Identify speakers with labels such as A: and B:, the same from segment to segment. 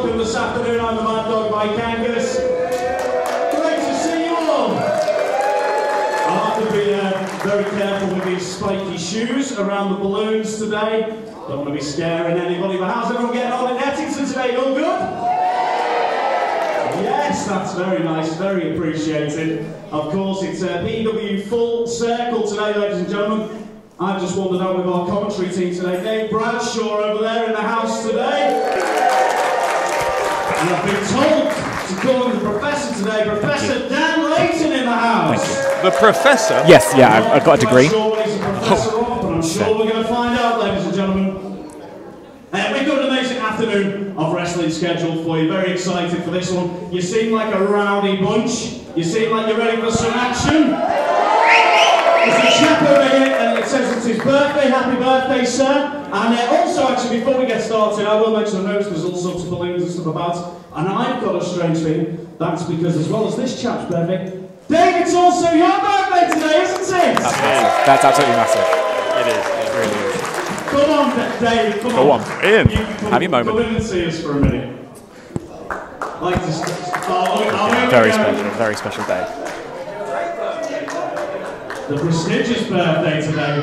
A: welcome this afternoon. I'm the Mad Dog Mike Angus. Great to see you all. I'll have to be very careful with these spiky shoes around the balloons today. Don't want to be scaring anybody, but how's everyone getting on in Ettington today? All good? Yes, that's very nice, very appreciated. Of course, it's PEW Full Circle today, ladies and gentlemen. I've just wandered out with our commentary team today. Dave Bradshaw over there in the house today. And I've been told to call him the Professor today. Professor Dan Layton in the house.
B: The Professor?
C: Yes, yeah, I've got a degree.
A: I'm not sure what he's a professor of, but I'm sure we're going to find out, ladies and gentlemen. We've got an amazing afternoon of wrestling scheduled for you. Very excited for this one. You seem like a rowdy bunch. You seem like you're ready for some action. There's a chap over here, and it says it's his birthday. Happy birthday, sir. And also, actually, before we get started, I will mention the notes. There's all sorts of balloons and stuff about. And I've got a strange feeling. That's because, as well as this chap's birthday, Dave, it's also your birthday today, isn't it?
C: That's massive. That's absolutely massive.
B: It is. It really is.
A: Come on, Dave. Come
C: Go on.
B: Ian.
C: Have your moment.
A: Come in and see us for a minute. Like to,
C: Very special day.
A: The prestigious birthday today.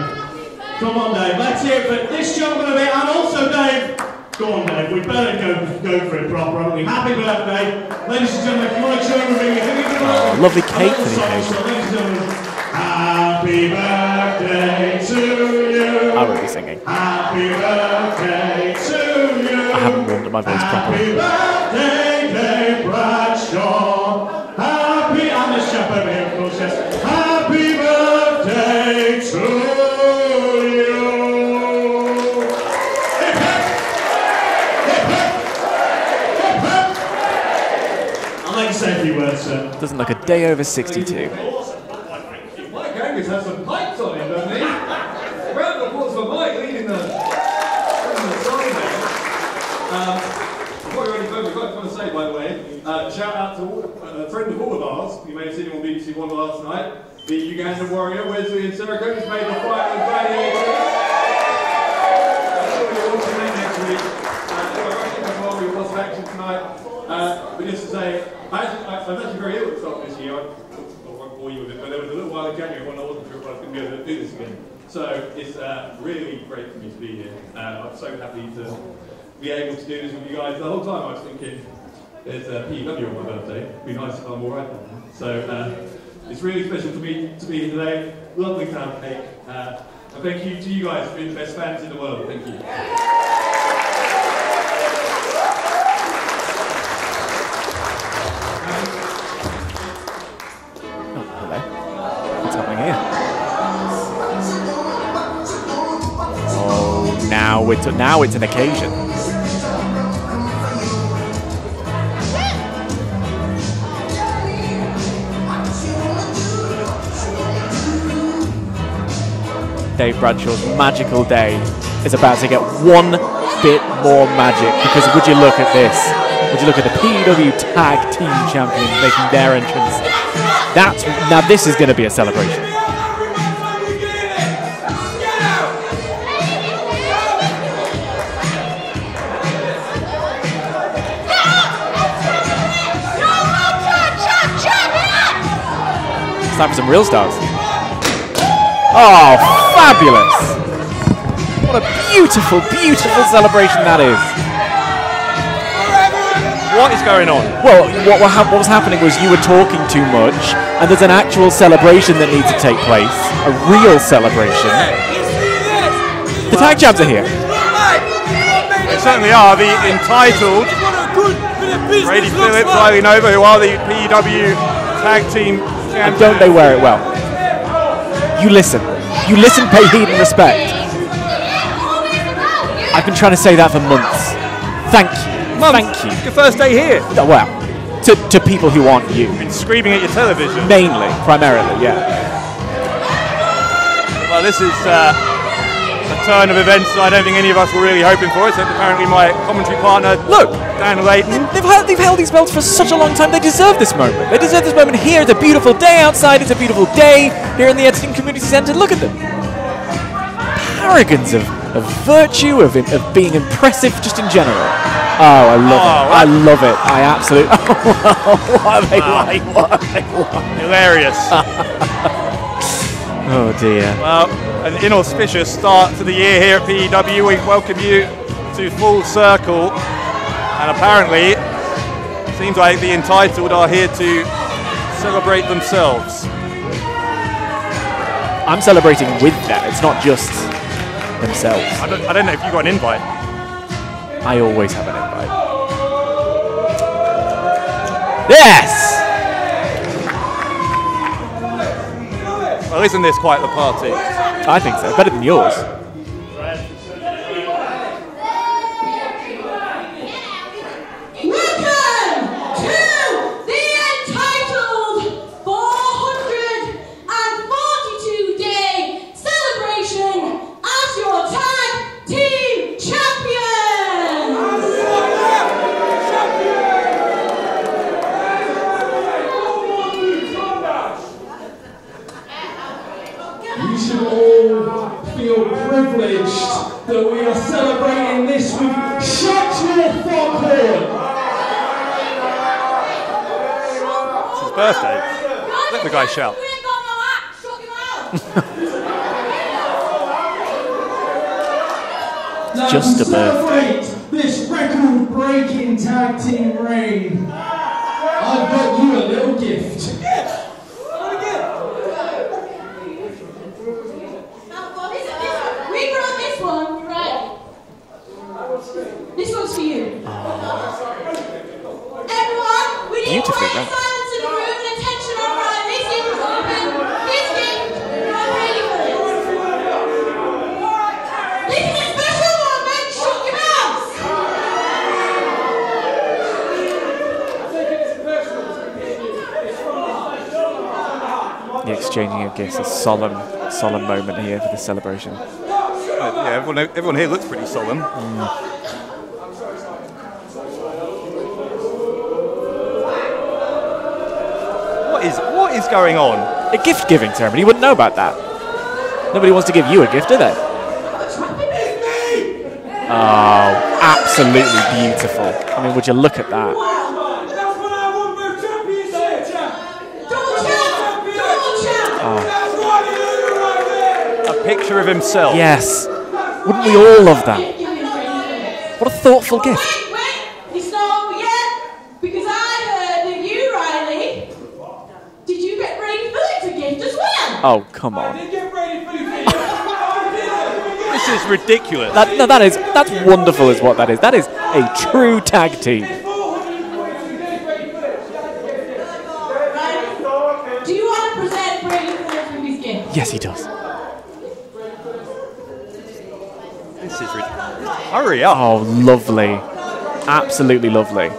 A: Come on, Dave. Let's hear it for this gentleman a bit, and also Dave. Go on, Dave. We better go for it proper, haven't we? Happy birthday, ladies and gentlemen. If you want to join with me,
C: Lovely cake for the occasion.
A: Ladies and gentlemen, happy birthday to you.
C: I will be singing.
A: Happy birthday to you.
C: I haven't warmed up my voice properly.
A: Happy birthday, Dave Bradshaw. Happy, and the chap over here, of course, yes. Happy birthday to you. Hip hip. Hip hip. Hip hip. I'd like to say a few words, sir.
C: Doesn't look a day over 62.
D: Mike Angus has some pipes on him, doesn't he? Round of applause for Mike leading the song there. Before you're any further, I've got to say, by the way, shout out to a friend of all of ours. You may have seen him on BBC One last night. The Ugandan warrior, Wesley and Sarah Cody's made the fight with Gladiator. I'm sure you'll all see next week. We've got lots of action tonight. But just to say, I'm actually very ill at the start of this year. I won't bore you with it, but there was a little while in January when I wasn't sure if I was going to be able to do this again. So it's really great for me to be here. I'm so happy to be able to do this with you guys. The whole time I was thinking, there's P.E.W. on my birthday. It'd be nice if I'm alright now. So it's really special for me to be here today. Lovely to have cake. And thank you to you guys for being the best fans in the world. Thank you.
C: Now it's an occasion. Dave Bradshaw's magical day is about to get one bit more magic, because would you look at this? Would you look at the PEW Tag Team Champions making their entrance? Now this is going to be a celebration. Time for some real stars. Oh, fabulous! What a beautiful, beautiful celebration that is.
B: What is going on?
C: Well, what was happening was you were talking too much, and there's an actual celebration that needs to take place. A real celebration. The tag champs are here.
B: They certainly are. The entitled Brady Phillips, Riley Nova, who are the PEW Tag Team Champions.
C: And don't they wear it well? You listen, pay heed and respect. I've been trying to say that for months. Thank you. Thank you.
B: Your first day here.
C: Oh, well, to people who aren't you.
B: You've been screaming at your television.
C: Mainly, primarily, yeah.
B: Well, this is a turn of events that I don't think any of us were really hoping for, except apparently my commentary partner,
C: look,
B: Dan Layton.
C: They've held these belts for such a long time. They deserve this moment. They deserve this moment here. It's a beautiful day outside. It's a beautiful day here in the Ettington Community Centre. Look at them. Paragons of virtue, of being impressive just in general. I love it. I love it. I absolutely. What are they like? What are they like?
B: Hilarious.
C: Oh dear.
B: Well, an inauspicious start to the year here at PEW. We welcome you to Full Circle, and apparently, it seems like the entitled are here to celebrate themselves.
C: I'm celebrating with them. It's not just themselves.
B: I don't know if you got an invite.
C: I always have an invite. Yes!
B: Well, isn't this quite the party?
C: I think so. Better than yours.
A: That we are celebrating this with Shut Your Foghorn!
B: It's his birthday. Let the guy shout.
C: Just a birthday.
A: This record-breaking tag team reign. I've got you a little gift.
E: This one's for you. Everyone, we need quiet silence in the room and attention on Riley. See what's open. This gift, you're ready for this. This is a special moment. Shut your mouths.
C: The exchanging of gifts, a solemn moment here for the celebration.
B: Yeah, everyone here looks pretty solemn. What is going on?
C: A gift-giving ceremony. You wouldn't know about that. Nobody wants to give you a gift, do they? Oh, absolutely beautiful. I mean, would you look at that?
B: A picture of himself.
C: Yes. Wouldn't we all love that? What a thoughtful gift.
E: Wait, it's not over yet. Because I heard that you, Riley, did you get Brady Phillips a gift as well?
C: Oh, come on.
B: This is ridiculous.
C: That's wonderful is what that is. That is a true tag team.
E: Riley, do you want to present Brady Phillips with his gift?
C: Yes, he does.
B: This is ridiculous. Hurry up.
C: Oh, lovely. Absolutely lovely.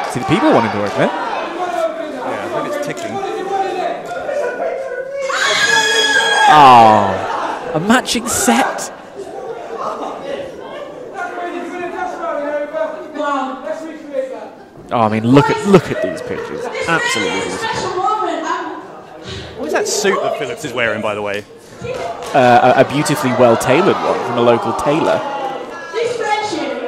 C: See the people wanting to work there.
B: Yeah, I think it's ticking.
C: Oh, a matching set. Oh, I mean, look at these pictures. Absolutely beautiful.
B: What is that suit that Phillips is wearing, by the way?
C: A beautifully well-tailored one from a local tailor.
E: This friendship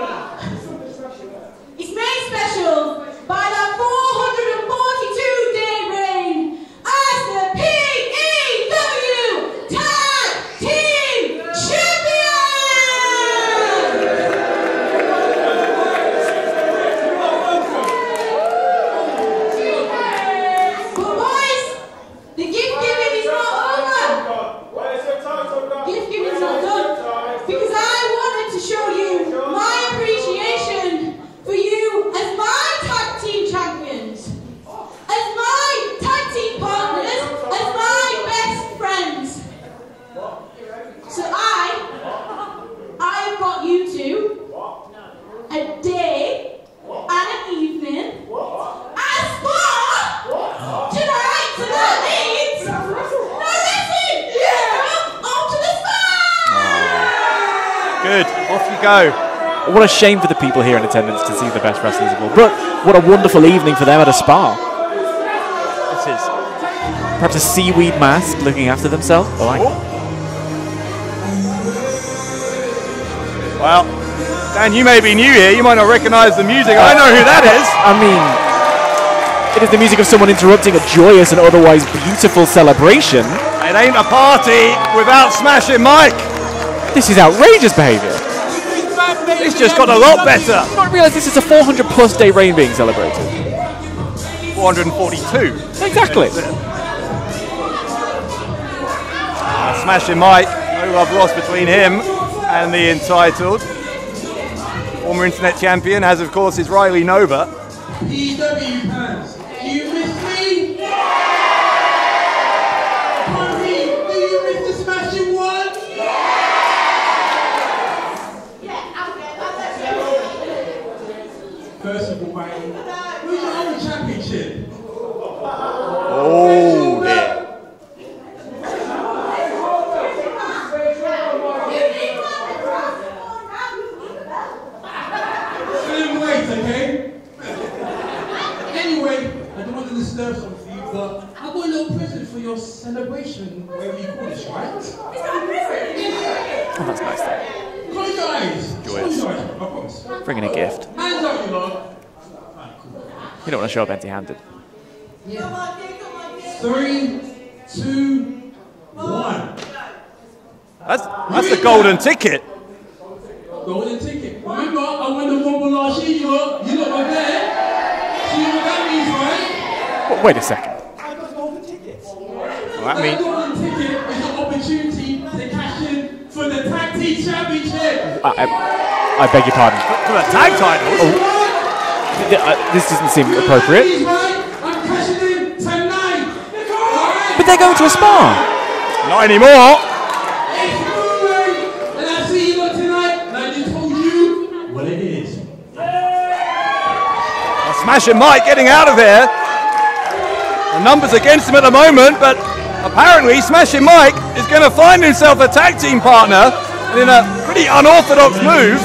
E: is made special by the 442-day reign as the PEW Tag Team Champion! But boys, the gift giving is not over. Gift giving is not done. Because I wanted to show you my appreciation for you as my tag team champions, as my tag team partners, as my best friends. So I've got you two a day and an evening at a spa tonight, so that means no wrestling. Yeah, off to the spa.
B: Good. Off you go.
C: What a shame for the people here in attendance to see the best wrestlers of all. But what a wonderful evening for them at a spa.
B: This is.
C: Perhaps a seaweed mask looking after themselves. Oh,
B: Well, Dan, you may be new here. You might not recognise the music. I know who that is.
C: I mean, it is the music of someone interrupting a joyous and otherwise beautiful celebration.
B: It ain't a party without Smashing Mike.
C: This is outrageous behaviour.
B: It's just got a lot better.
C: I don't realise this is a 400+ day reign being celebrated.
B: 442.
C: Exactly.
B: Smashing Mike, no love lost between him and the entitled. Former Internet Champion, as of course is Riley Nova.
F: PEW fans, do you miss me? Puppy, do you miss the smashing one? First of all, mate, who's your other championship?
B: Oh dear.
F: Okay? Anyway, I don't want to disturb something for you, but I've got a little present for your celebration, whatever you call this, right?
C: Oh, that's nice though.
F: Close your eyes.
C: Joyous.
F: Close your eyes, I promise.
C: Bringing a gift.
F: Hands up, you lot.
C: You don't want to show up empty-handed.
F: Yeah. 3, 2, 1.
B: That's the golden ticket.
F: Golden ticket. Remember, I won the Rumble last year, you lot were there. See what that means, right?
C: Well, wait a second.
F: I got golden tickets.
B: Well, that means
F: golden ticket is an opportunity to cash in for the Tag Team Championship.
C: I beg your pardon.
B: for the tag titles.
C: Oh. This doesn't seem appropriate.
F: I'm cashing in tonight.
C: But they're going to a spa.
B: Not anymore.
F: And I see you lot tonight, and I just told you what it is.
B: Smashing Mike getting out of there. The numbers against him at the moment, but apparently Smashing Mike is going to find himself a tag team partner in a pretty unorthodox move.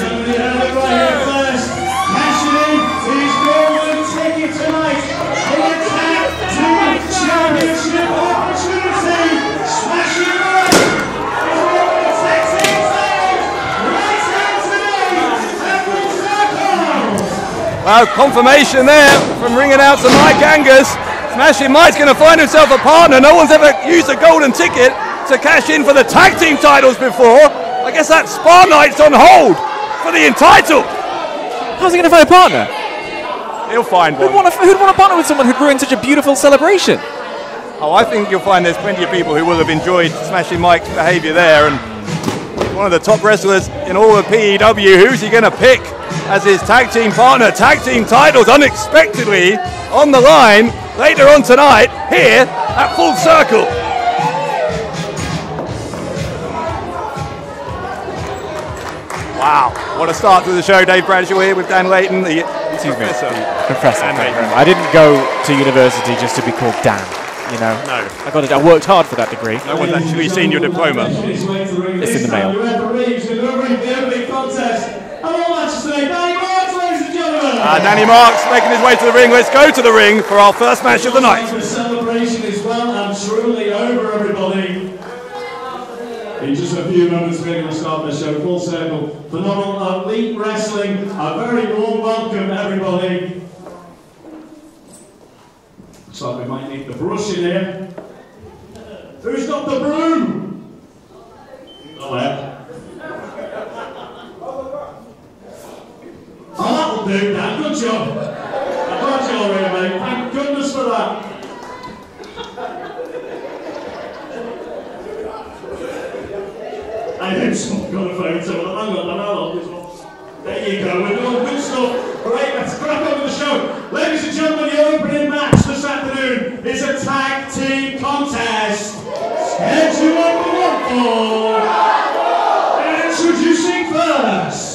B: Well, confirmation there from ring announcer Mike Angus. Smashing Mike's going to find himself a partner. No one's ever used a golden ticket to cash in for the tag team titles before. I guess that Spa Night's on hold for the entitled.
C: How's he going to find a partner?
B: He'll find one.
C: Who'd want to partner with someone who'd ruined such a beautiful celebration?
B: Oh, I think you'll find there's plenty of people who will have enjoyed Smashing Mike's behaviour there. And one of the top wrestlers in all of PEW, who's he going to pick as his tag team partner? Tag team titles unexpectedly on the line later on tonight here at Full Circle. Wow, what a start to the show. Dave Bradshaw here with Dan Layton, the
C: Professor. I didn't go to university just to be called Dan, you know.
B: No.
C: I worked hard for that degree.
B: No one's actually seen your diploma.
C: It's in the mail.
B: Danny Marks making his way to the ring. Let's go to the ring for our first match of the night.
A: The celebration is well and truly over, everybody. In just a few moments, we're going to start the show. Full Circle, phenomenal elite wrestling. A very warm welcome, everybody. Looks like we might need the brush in here. Who's got the broom? Oh, yeah. Oh, that'll do, Dan. Good job. I'm glad you're here, mate. Thank goodness for that. I think someone got a photo. Hang on, there you go. We're doing good stuff. Great, let's crack on with the show. Ladies and gentlemen, the opening match this afternoon is a tag team contest. Schedule number 1 for introducing first.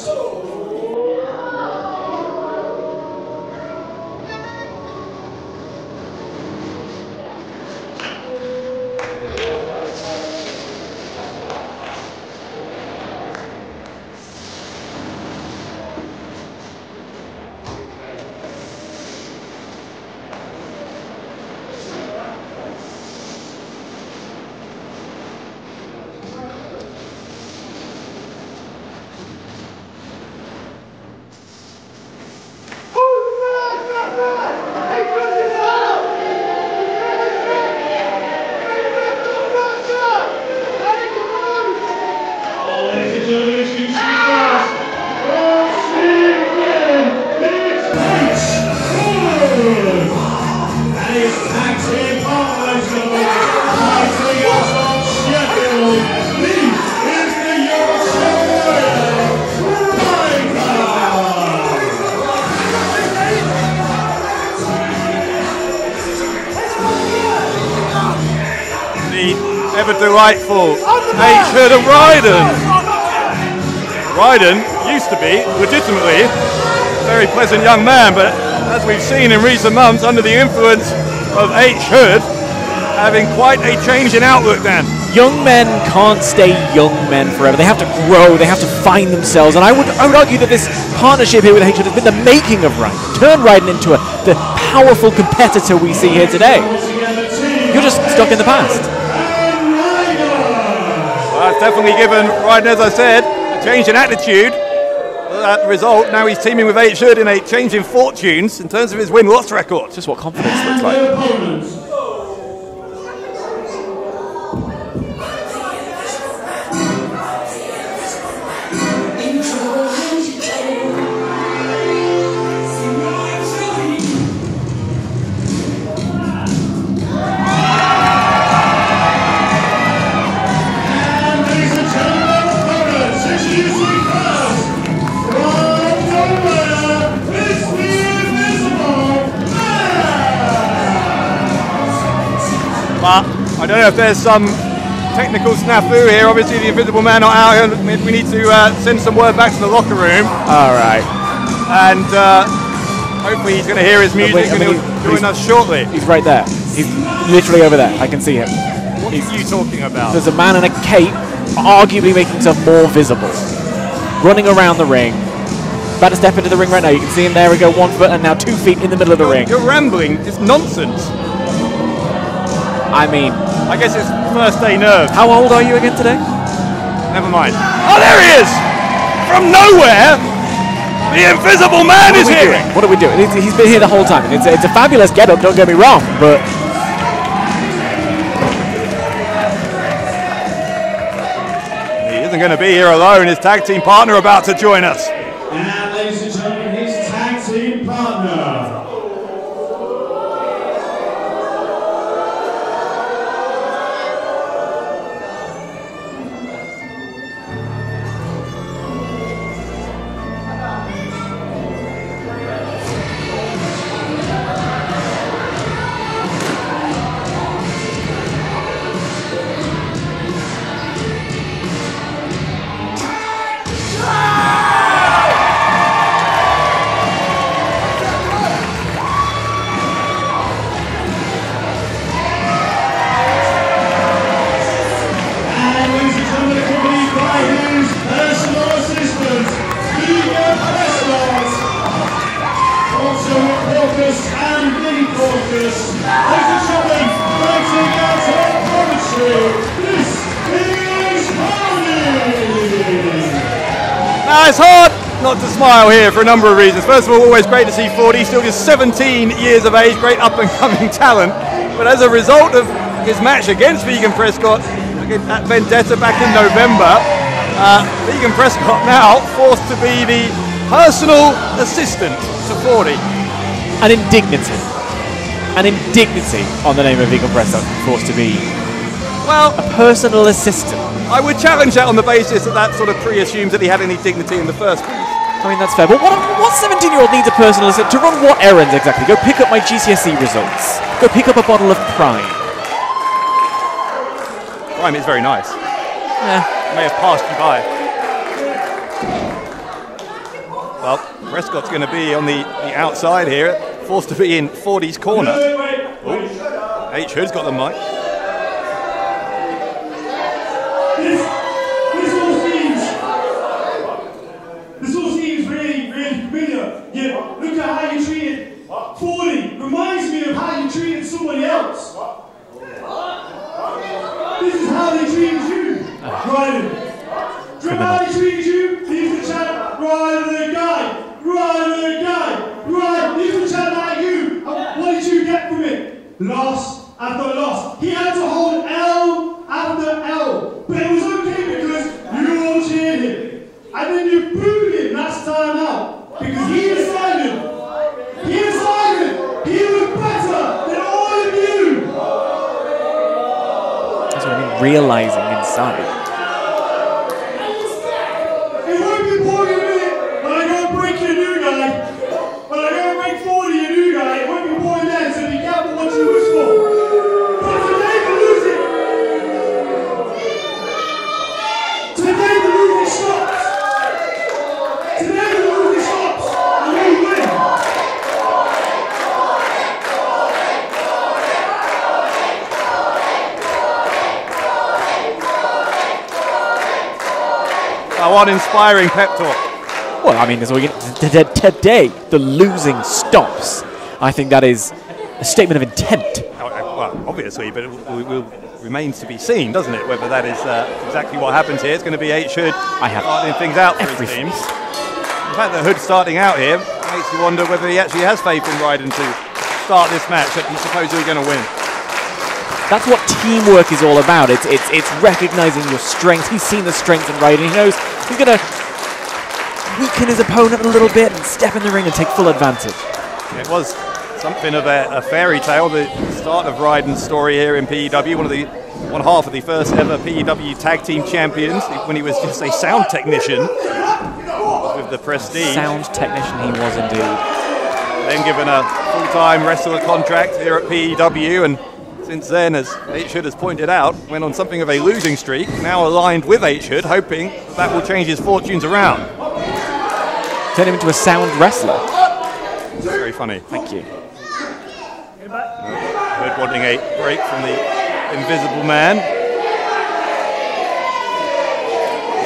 B: ever delightful H. Hood and Ryden. Ryden used to be, legitimately, a very pleasant young man, but as we've seen in recent months, under the influence of H. Hood, having quite a change in outlook, Dan.
C: Young men can't stay young men forever. They have to grow, they have to find themselves, and I would argue that this partnership here with H. Hood has been the making of Ryden. Turn Ryden into the powerful competitor we see here today. You're just stuck in the past.
B: Well, that's definitely given Ryden, as I said, a change in attitude. That result, now he's teaming with H. Hood in a change in fortunes in terms of his win-loss record.
C: Just what confidence looks like.
B: But I don't know if there's some technical snafu here. Obviously the Invisible Man not out here. We need to send some word back to the locker room.
C: All right.
B: And hopefully he's going to hear his music and he'll join us shortly.
C: He's right there. He's literally over there. I can see him.
B: What are you talking about?
C: There's a man in a cape, arguably making himself more visible. Running around the ring. About to step into the ring right now. You can see him there. We go 1 foot and now 2 feet in the middle of the ring.
B: You're rambling. It's nonsense.
C: I mean,
B: I guess it's first day nerves.
C: How old are you again today?
B: Never mind. Oh, there he is! From nowhere, the Invisible Man is here!
C: What are we doing? He's been here the whole time. It's a fabulous get-up, don't get me wrong, but...
B: He isn't going to be here alone. His tag team partner about to join us.
A: And ladies and gentlemen, his tag team partner.
B: Now it's hard not to smile here for a number of reasons. First of all, always great to see 40, still just 17 years of age, great up and coming talent. But as a result of his match against Vegan Prescott at Vendetta back in November, Vegan Prescott now forced to be the personal assistant to 40.
C: An indignity. An indignity on the name of Vegan Prescott, forced to be a personal assistant.
B: I would challenge that on the basis that that sort of pre-assumes that he had any dignity in the first place.
C: I mean, that's fair. But what 17-year-old needs a personal assistant? To run what errands exactly? Go pick up my GCSE results. Go pick up a bottle of Prime.
B: Prime is very nice.
C: Yeah.
B: May have passed you by. Well, Prescott's going to be on the outside here, forced to be in 40's corner. Oh, H. Hood's got the mic.
A: This all seems really, really familiar. Yeah, look at how you treated 40. Reminds me of how you treated somebody else. This is how they treated you, Ryden. Do you remember how they treated you? These are chat, Ryden the guy, Ryden the guy, Ryden. These are chat about you. What did you get from it? Loss after loss. He had to hold L after L, but it was okay because you all cheered him. And then you booed him last time out because he decided he was better than all of you.
C: That's what I mean, realizing inside.
A: It won't be boring a minute when I go and break you a new guy. When I go and break 40 a new guy, it won't be boring then, so be careful what you wish for. But today you lose it.
B: One inspiring pep talk.
C: Well, I mean, today the losing stops. I think that is a statement of intent.
B: Well, obviously, but it will remains to be seen, doesn't it? Whether that is exactly what happens here. It's going to be Hood starting things out for his team. The fact that Hood's starting out here makes you wonder whether he actually has faith in Ryden to start this match that he's supposedly going to win.
C: That's what teamwork is all about. It's recognizing your strengths. He's seen the strength in Ryden. He knows he's going to weaken his opponent a little bit and step in the ring and take full advantage.
B: It was something of a fairy tale, the start of Ryden's story here in PEW, one half of the first ever PEW Tag Team Champions, when he was just a sound technician with the Prestige.
C: Sound technician he was indeed.
B: Then given a full-time wrestler contract here at PEW, and since then, as Hood has pointed out, went on something of a losing streak, now aligned with Hood, hoping that will change his fortunes around.
C: Turn him into a sound wrestler.
B: Very funny.
C: Thank you.
B: Hood wanting a break from the Invisible Man.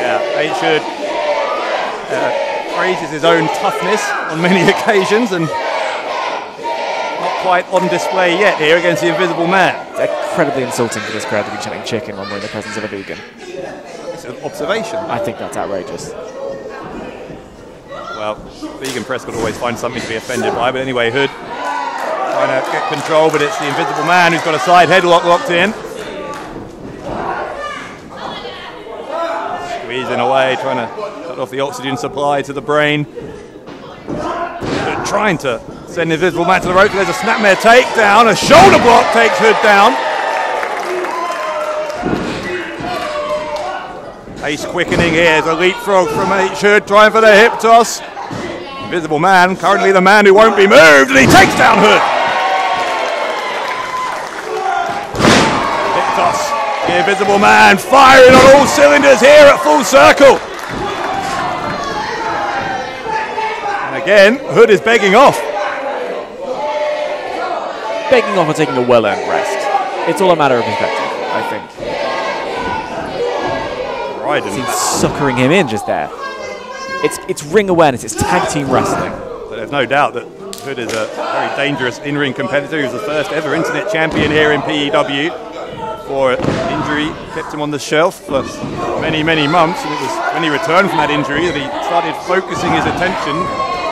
B: Yeah, Hood praises his own toughness on many occasions and not quite on display yet here against the Invisible Man.
C: It's incredibly insulting for this crowd to be chanting chicken when we're in the presence of a vegan.
B: It's an observation.
C: I think that's outrageous.
B: Well, vegan press could always find something to be offended by, but anyway, Hood trying to get control, but it's the Invisible Man who's got a side headlock locked in. Squeezing away, trying to cut off the oxygen supply to the brain. Hood trying to send the Invisible Man to the rope. There's a snapmare takedown, a shoulder block takes Hood down. Pace quickening here, there's a leapfrog from Hood trying for the hip toss. Invisible Man, currently the man who won't be moved, and he takes down Hood. Hip toss. The Invisible Man firing on all cylinders here at Full Circle. And again, Hood is begging off.
C: Begging off or taking a well-earned rest. It's all a matter of perspective, I think. Seems suckering him in just there. It's ring awareness, it's tag team wrestling.
B: But there's no doubt that Hood is a very dangerous in-ring competitor. He was the first ever internet champion here in PEW. For injury, kept him on the shelf for many, many months, and it was when he returned from that injury that he started focusing his attention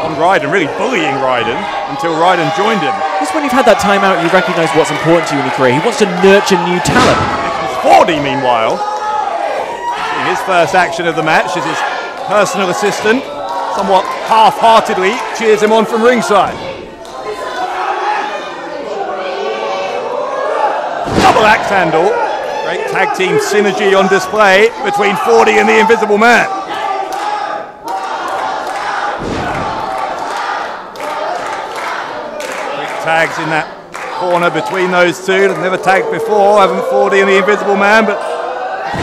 B: on Ryden, really bullying Ryden, until Ryden joined him.
C: Just when you've had that time out, you recognise what's important to you in your career. He wants to nurture new talent.
B: Fordy, meanwhile, in his first action of the match as his personal assistant, somewhat half-heartedly cheers him on from ringside. Double axe handle. Great tag team synergy on display between Fordy and the Invisible Man. Great tags in that corner between those two. They've never tagged before, haven't Fordy and the Invisible Man, but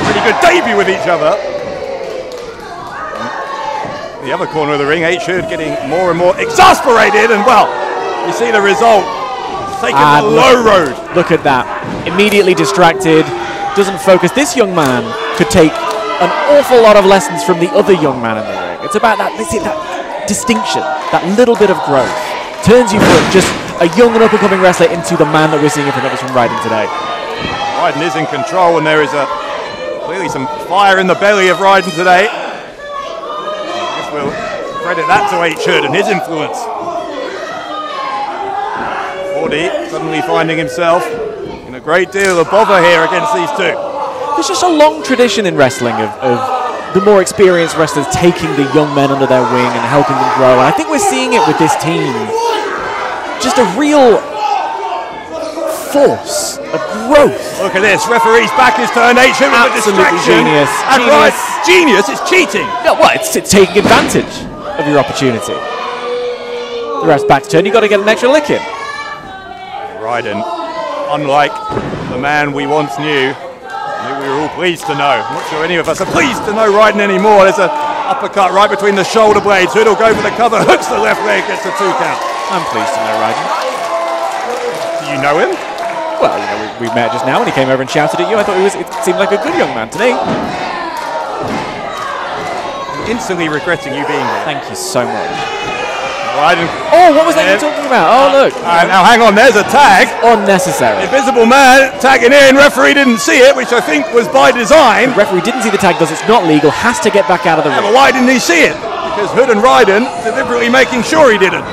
B: pretty good debut with each other. In the other corner of the ring, Hood getting more and more exasperated, and well, you see the result. Taking the low road.
C: Look at that. Immediately distracted, doesn't focus. This young man could take an awful lot of lessons from the other young man in the ring. It's about that distinction, that little bit of growth. Turns you from just a young and up-and-coming wrestler into the man that we're seeing in front of us from Ryden today.
B: Ryden is in control, and there is clearly some fire in the belly of Ryden today. I guess we'll credit that to Hood and his influence. Fordy suddenly finding himself in a great deal of bother here against these two.
C: There's just a long tradition in wrestling of the more experienced wrestlers taking the young men under their wing and helping them grow. And I think we're seeing it with this team. Just a real force, a growth.
B: Look at this, referee's back is turned, Hood with a distraction.
C: Genius.
B: And right, genius, it's cheating.
C: No, well, it's taking advantage of your opportunity. The ref's back to turn, you've got to get an extra lick in.
B: Ryden, unlike the man we once knew, we were all pleased to know. I'm not sure any of us are pleased to know Ryden anymore. There's an uppercut right between the shoulder blades. Hood will go for the cover, hooks the left leg, gets a 2 count.
C: I'm pleased to know Ryden.
B: Do you know him?
C: Well, you know, we met just now when he came over and shouted at you. I thought it seemed like a good young man to me.
B: instantly regretting you being there.
C: Thank you so much.
B: Ryden.
C: Oh, what was that you were talking about? Oh, look.
B: Now hang on, there's a tag.
C: Unnecessary.
B: Invisible Man tagging in. Referee didn't see it, which I think was by design.
C: The referee didn't see the tag, does it's not legal, has to get back out of the ring.
B: But why didn't he see it? Because Hood and Ryden deliberately making sure he didn't.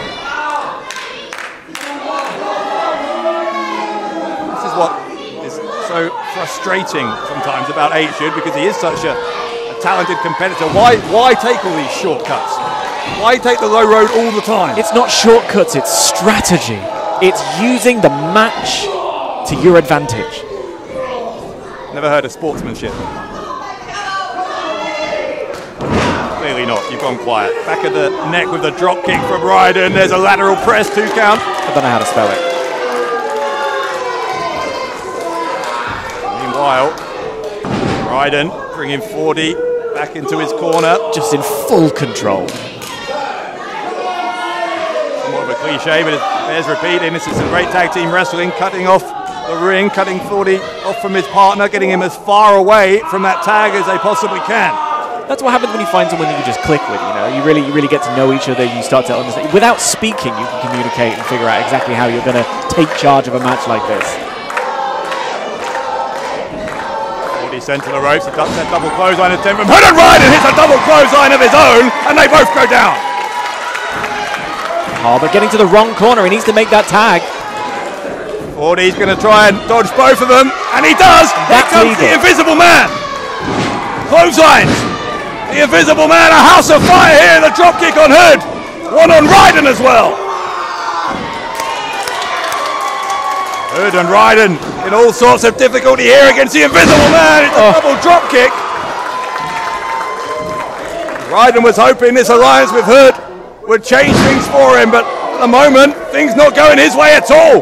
B: This is what is so frustrating sometimes about H-Hood, because he is such a talented competitor. Why take all these shortcuts? Why take the low road all the time?
C: It's not shortcuts, it's strategy. It's using the match to your advantage.
B: Never heard of sportsmanship. Clearly not, you've gone quiet. Back of the neck with the drop kick from Ryden. There's a lateral press, 2 count.
C: I don't know how to spell it.
B: Meanwhile, Ryden bringing 40 back into his corner.
C: Just in full control.
B: More of a cliche, but it bears repeating. This is some great tag team wrestling, cutting off the ring, cutting 40 off from his partner, getting him as far away from that tag as they possibly can.
C: That's what happens when you find someone that you just click with, you know. You really get to know each other, you start to understand. Without speaking, you can communicate and figure out exactly how you're going to take charge of a match like this.
B: 40 sent to the ropes, he ducks that double clothesline attempt from Hood, and Ryden hits a double clothesline of his own, and they both go down.
C: Oh, but getting to the wrong corner, he needs to make that tag.
B: 40's going to try and dodge both of them, and he does!
C: That's
B: Here comes
C: legal.
B: the Invisible Man! Clotheslines! The Invisible Man, a house of fire here, the drop kick on Hood! One on Ryden as well! Hood and Ryden in all sorts of difficulty here against the Invisible Man. It's a double drop kick. Ryden was hoping this alliance with Hood would change things for him, but at the moment, things not going his way at all.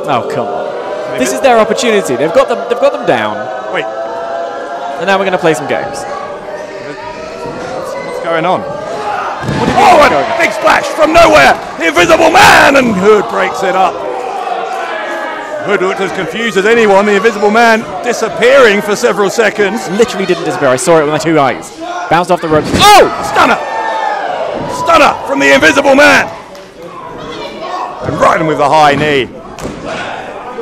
C: Oh, come on. This is their opportunity. They've got them down.
B: Wait.
C: And now we're going to play some games.
B: What's going on? Oh, a big splash from nowhere. The Invisible Man, and Hood breaks it up. Hood looked as confused as anyone. The Invisible Man disappearing for several seconds.
C: Literally didn't disappear. I saw it with my 2 eyes. Bounced off the ropes. Oh!
B: Stunner! Stunner from the Invisible Man. And Ryden with the high knee.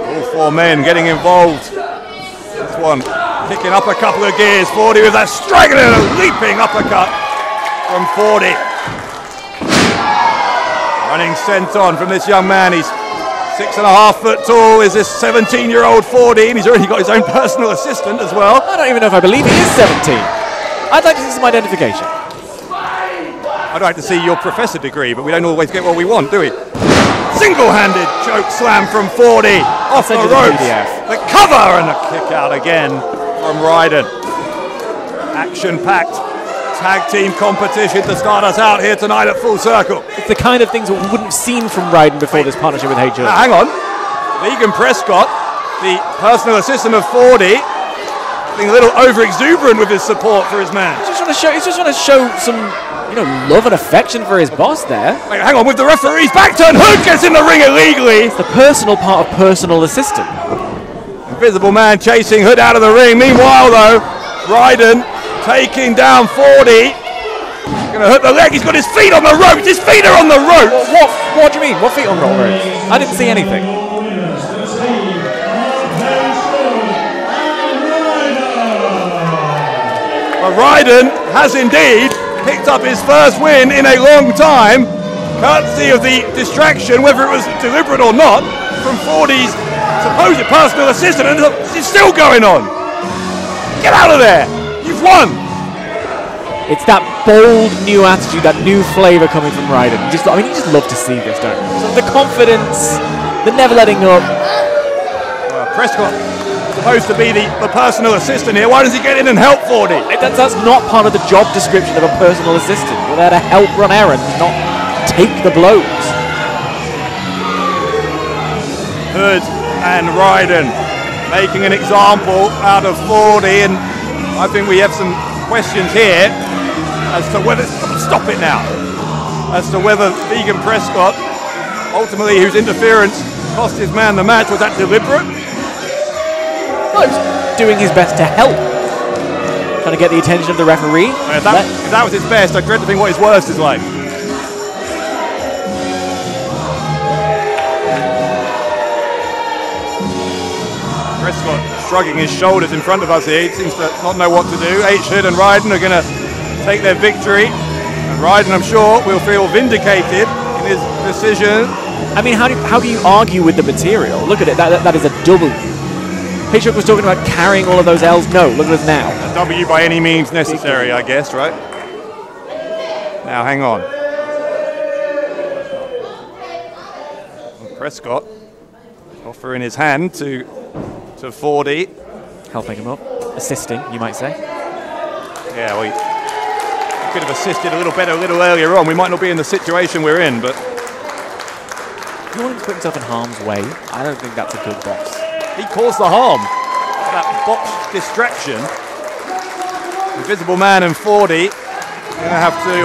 B: All 4 men getting involved. This one kicking up a couple of gears. 40 with that striking and a leaping uppercut from 40. Running sent on from this young man. He's 6.5 foot tall. Is this 17-year-old 40, and he's already got his own personal assistant as well.
C: I don't even know if I believe he is 17. I'd like to see some identification.
B: I'd like to see your professor degree, but we don't always get what we want, do we? Single-handed choke slam from 40 off the ropes. The cover and a kick out again from Ryden. Action-packed tag team competition to start us out here tonight at Full Circle.
C: It's the kind of things that we wouldn't have seen from Ryden before this partnership with H.Hood.
B: Hang on. Vegan Prescott, the personal assistant of 40, being a little over-exuberant with his support for his man.
C: He's just trying to show some, love and affection for his boss there.
B: Wait, hang on, with the referee's back turn, Hood gets in the ring illegally.
C: It's the personal part of personal assistant.
B: Invisible Man chasing Hood out of the ring. Meanwhile, though, Ryden taking down 40. Gonna hurt the leg. He's got his feet on the ropes. His feet are on the ropes.
C: What do you mean? What feet on the ropes? I didn't see anything.
B: Well, Ryden has indeed picked up his first win in a long time, courtesy of the distraction, whether it was deliberate or not, from 40's supposed personal assistant, and it's still going on. Get out of there. You've won.
C: It's that bold new attitude, that new flavour coming from Ryden. You just love to see this, don't you? So the confidence, the never letting up.
B: Prescott supposed to be the personal assistant here. Why does he get in and help 40?
C: That's not part of the job description of a personal assistant. You're there to help run errands, not take the blows.
B: Hood and Ryden making an example out of 40, and I think we have some questions here as to whether, stop it now, as to whether Vegan Prescott, ultimately whose interference cost his man the match, was that deliberate?
C: Well, he was doing his best to help. Trying to get the attention of the referee.
B: If that was his best, I dread to think what his worst is like. Prescott shrugging his shoulders in front of us here. He seems to not know what to do. H-Hood and Ryden are going to take their victory. And Ryden, I'm sure, will feel vindicated in his decision.
C: I mean, how do you argue with the material? Look at it. That is a W. H-Hood was talking about carrying all of those L's. No, look at us now.
B: A W by any means necessary, I guess, right? Now, hang on. Prescott offering his hand to 4D.
C: Helping him up. Assisting, you might say.
B: Yeah, well, he could have assisted a little better a little earlier on. We might not be in the situation we're in, but...
C: If you want him to put himself in harm's way, I don't think that's a good box.
B: He caused the harm. That botched distraction. Invisible Man and 4D. We're going to have to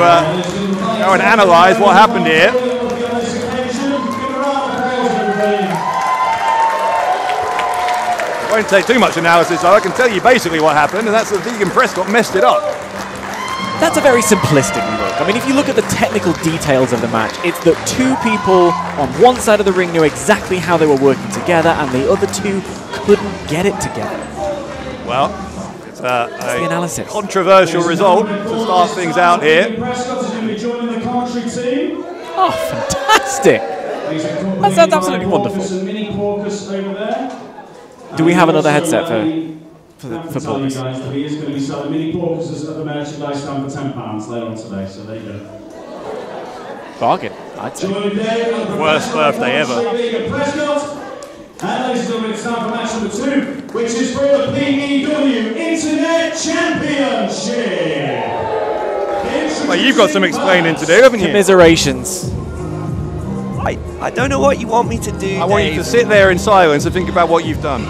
B: go and analyse what happened here. It won't take too much analysis, though. I can tell you basically what happened, and that's that Vegan Prescott messed it up.
C: That's a very simplistic look. I mean, if you look at the technical details of the match, it's that two people on one side of the ring knew exactly how they were working together, and the other two couldn't get it together.
B: Well, it's
C: the analysis.
B: Controversial result to start things out here.
C: Oh, fantastic! That's absolutely wonderful. Do we have another headset for Porpoise?
A: He is going to be selling mini Porpoises at the merchandise stand for £10 later on today, so there you go.
C: Bargain, I'd say.
B: Worst birthday ever.
A: And ladies and gentlemen, it's time for match number 2, which is for the PEW Internet Championship.
B: Well, you've got some explaining to do, haven't you?
C: Commiserations.
G: I don't know what you want me to do,
B: I want you to sit there in silence and think about what you've done.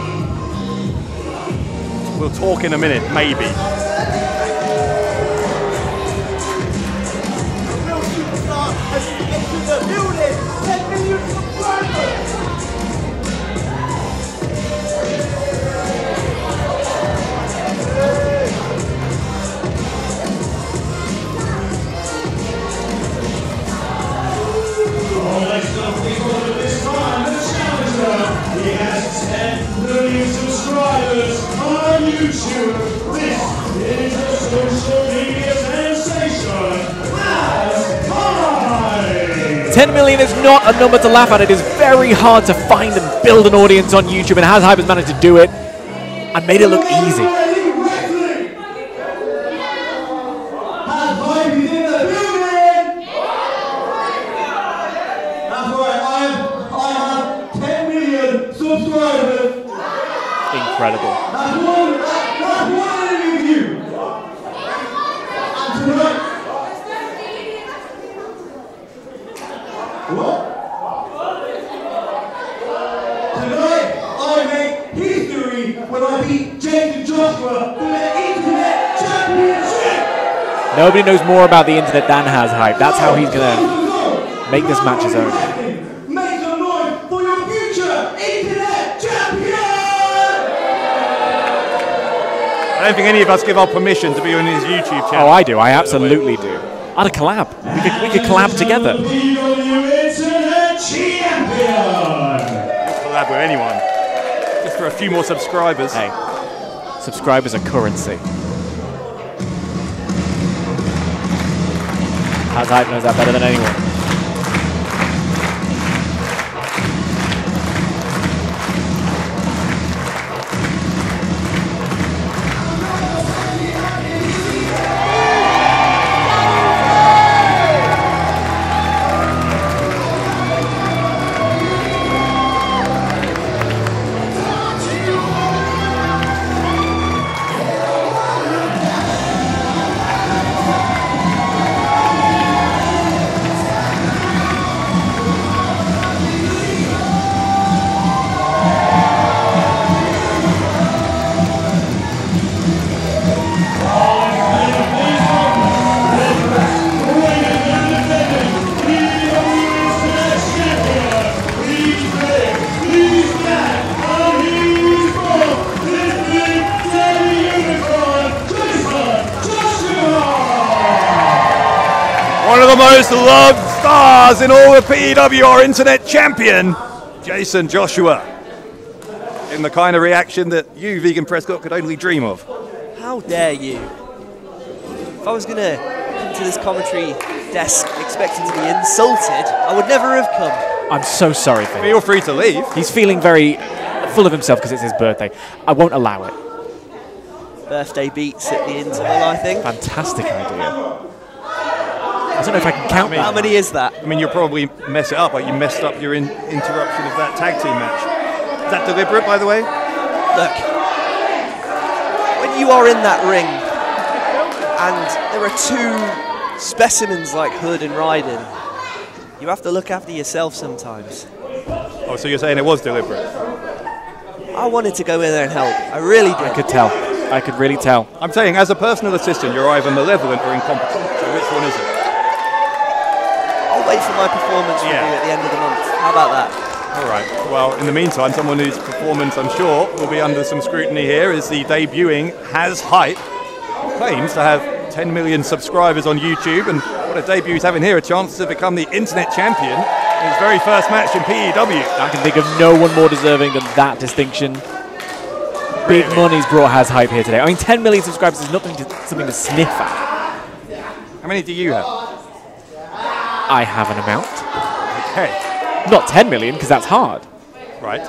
B: We'll talk in a minute, maybe.
A: Subscribers on YouTube. This is a social media sensation. Hazz Hype.
C: 10 million is not a number to laugh at. It is very hard to find and build an audience on YouTube, and Hazz Hype has managed to do it and made it look easy. Incredible.
A: Tonight, I make history when I beat James and Joshua for the Internet Championship.
C: Nobody knows more about the internet than Hazz Hype. That's how he's going to make this match his own.
A: Make some noise for your future Internet Champion!
B: I don't think any of us give our permission to be on his YouTube channel.
C: Oh, I do. I absolutely do. I'd collab. We could collab together.
A: PEW Internet Champion!
B: Collab with anyone. Just for a few more subscribers.
C: Hey, subscribers are currency. Hazz Hype knows that better than anyone.
B: the most loved stars in all of PEW, our internet champion, Jason Joshua. In the kind of reaction that you, Vegan Prescott, could only dream of.
G: How dare you? If I was going to come to this commentary desk expecting to be insulted, I would never have come.
C: I'm so sorry for him.
B: Feel free to leave.
C: He's feeling very full of himself because it's his birthday. I won't allow it.
G: Birthday beats at the interval, I think.
C: Fantastic idea. I don't know if I can count
G: How many is that?
B: I mean, you'll probably mess it up, like you messed up your interruption of that tag team match. Is that deliberate, by the way?
G: Look, when you are in that ring and there are two specimens like Hood and Ryden, you have to look after yourself sometimes.
B: Oh, so you're saying it was deliberate?
G: I wanted to go in there and help. I really did.
C: I could tell. I could really tell.
B: I'm saying, as a personal assistant, you're either malevolent or incompetent. So which one is it?
G: I'll wait for my performance review at the end of the month. How about that?
B: All right. Well, in the meantime, someone whose performance, I'm sure, will be under some scrutiny here is the debuting Hazz Hype, who claims to have 10 million subscribers on YouTube, and what a debut he's having here, a chance to become the internet champion in his very first match in PEW.
C: I can think of no one more deserving than that distinction. Big money's brought Hazz Hype here today. I mean, 10 million subscribers is something to sniff at.
B: How many do you have?
C: I have an amount.
B: Okay.
C: Not 10 million, because that's hard.
B: Right.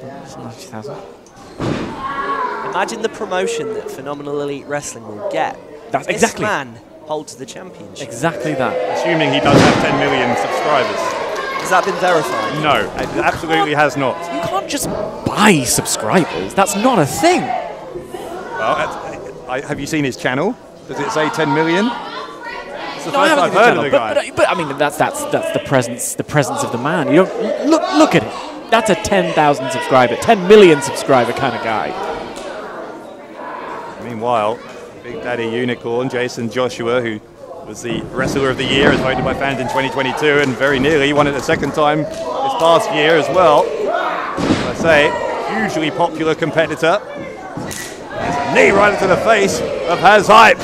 C: 90,000.
G: Imagine the promotion that Phenomenal Elite Wrestling will get.
C: That's exactly.
G: This man holds the championship.
C: Exactly that.
B: Assuming he does have 10 million subscribers.
G: Has that been verified?
B: No, it absolutely has not.
C: You can't just buy subscribers. That's not a thing.
B: Well, have you seen his channel? Does it say 10 million? It's the first I've heard of the guy.
C: But I mean, that's the presence of the man. You don't look at it. That's a 10,000 subscriber, 10 million subscriber kind of guy.
B: Meanwhile, Big Daddy Unicorn, Jason Joshua, who was the Wrestler of the Year as voted by fans in 2022 and very nearly won it a second time this past year as well. As I say, hugely popular competitor. There's a knee right into the face of Hazz Hype.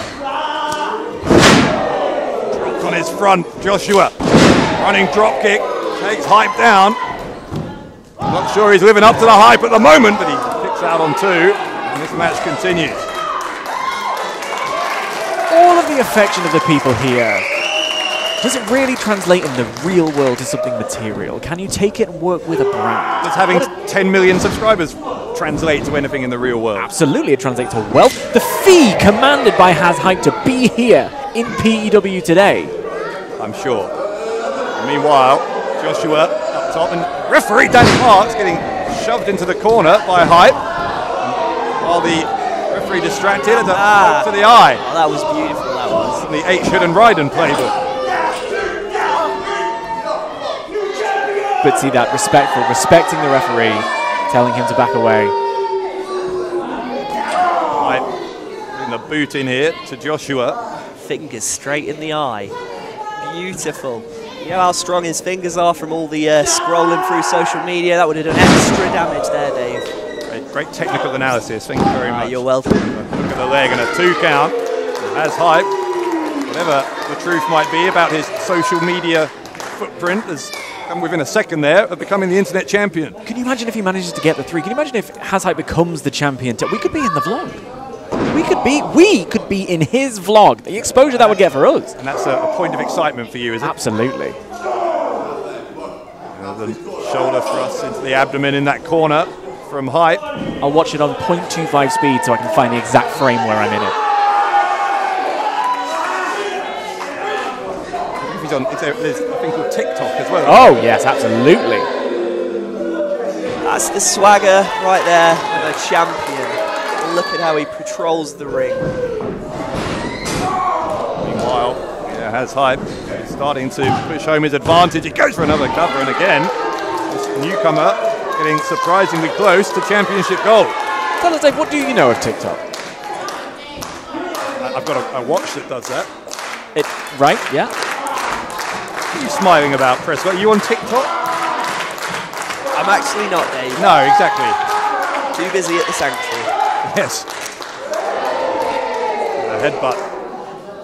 B: Dropped on his front, Joshua. Running drop kick, takes Hype down. I'm not sure he's living up to the hype at the moment, but he kicks out on two, and this match continues.
C: All of the affection of the people here, does it really translate in the real world to something material? Can you take it and work with a brand?
B: Does having 10 million subscribers translate to anything in the real world?
C: Absolutely, it translates to wealth. The fee commanded by Hazz Hype to be here in PEW today.
B: I'm sure. And meanwhile, Joshua up top, and referee Dan Parks getting shoved into the corner by Hype, while the referee distracted and a poke to the eye.
G: Oh, that was beautiful, that was.
B: The H. Hood and Ryden playbook.
C: But see that, respecting the referee, telling him to back away.
B: Hype putting the boot in here to Joshua.
G: Fingers straight in the eye. Beautiful. You know how strong his fingers are from all the scrolling through social media? That would have done extra damage there, Dave.
B: Great technical analysis, thank you very much.
G: You're welcome.
B: Look at the leg and a 2 count. Hazz Hype, whatever the truth might be about his social media footprint, has come within a second there of becoming the internet champion.
C: Can you imagine if he manages to get the 3? Can you imagine if Hazz Hype becomes the champion? We could be in the vlog. We could be in his vlog. The exposure that would get for us.
B: And that's a point of excitement for you, is it?
C: Absolutely.
B: The shoulder thrust into the abdomen in that corner from Hype.
C: I'll watch it on 0.25 speed so I can find the exact frame where I'm in it.
B: There's a thing called TikTok as well.
C: Oh, yes, absolutely.
G: That's the swagger right there of a champion. Look at how he patrols the ring.
B: Meanwhile, Hazz Hype starting to push home his advantage. He goes for another cover, and again, this newcomer getting surprisingly close to championship gold.
C: Tell us, Dave, what do you know of TikTok?
B: I've got a watch that does that.
C: Right, yeah.
B: What are you smiling about, Prescott? Are you on TikTok?
G: I'm actually not, Dave.
B: No, exactly.
G: Too busy at the sanctuary.
B: Yes. A headbutt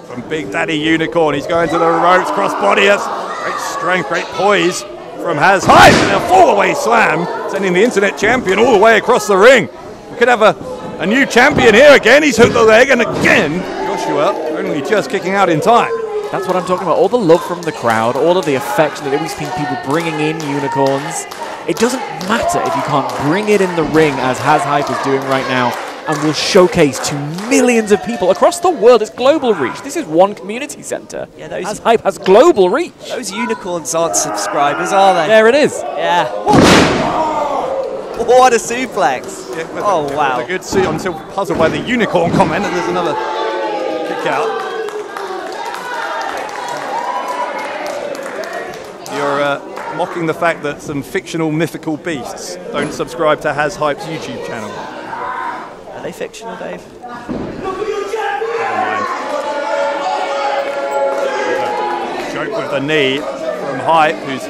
B: from from Big Daddy Unicorn. He's going to the ropes, crossbody. That's great strength, great poise from Hazz Hype, and a fall-away slam, sending the Internet Champion all the way across the ring. We could have a new champion here again. He's hooked the leg, and again, Joshua only just kicking out in time.
C: That's what I'm talking about. All the love from the crowd, all of the affection that we've seen people bringing in unicorns. It doesn't matter if you can't bring it in the ring, as Hazz Hype is doing right now, and will showcase to millions of people across the world. It's global reach. This is one community center. Yeah, Hazz Hype has global reach.
G: Those unicorns aren't subscribers, are they?
C: There it is.
G: Yeah. What a suplex. Yeah, oh, wow.
B: A good suit. I'm still puzzled by the unicorn comment, and there's another kick out. You're mocking the fact that some fictional mythical beasts don't subscribe to Hazz Hype's YouTube channel.
G: Are they fictional, Dave?
B: Never mind. Joke with the knee from Hype, whose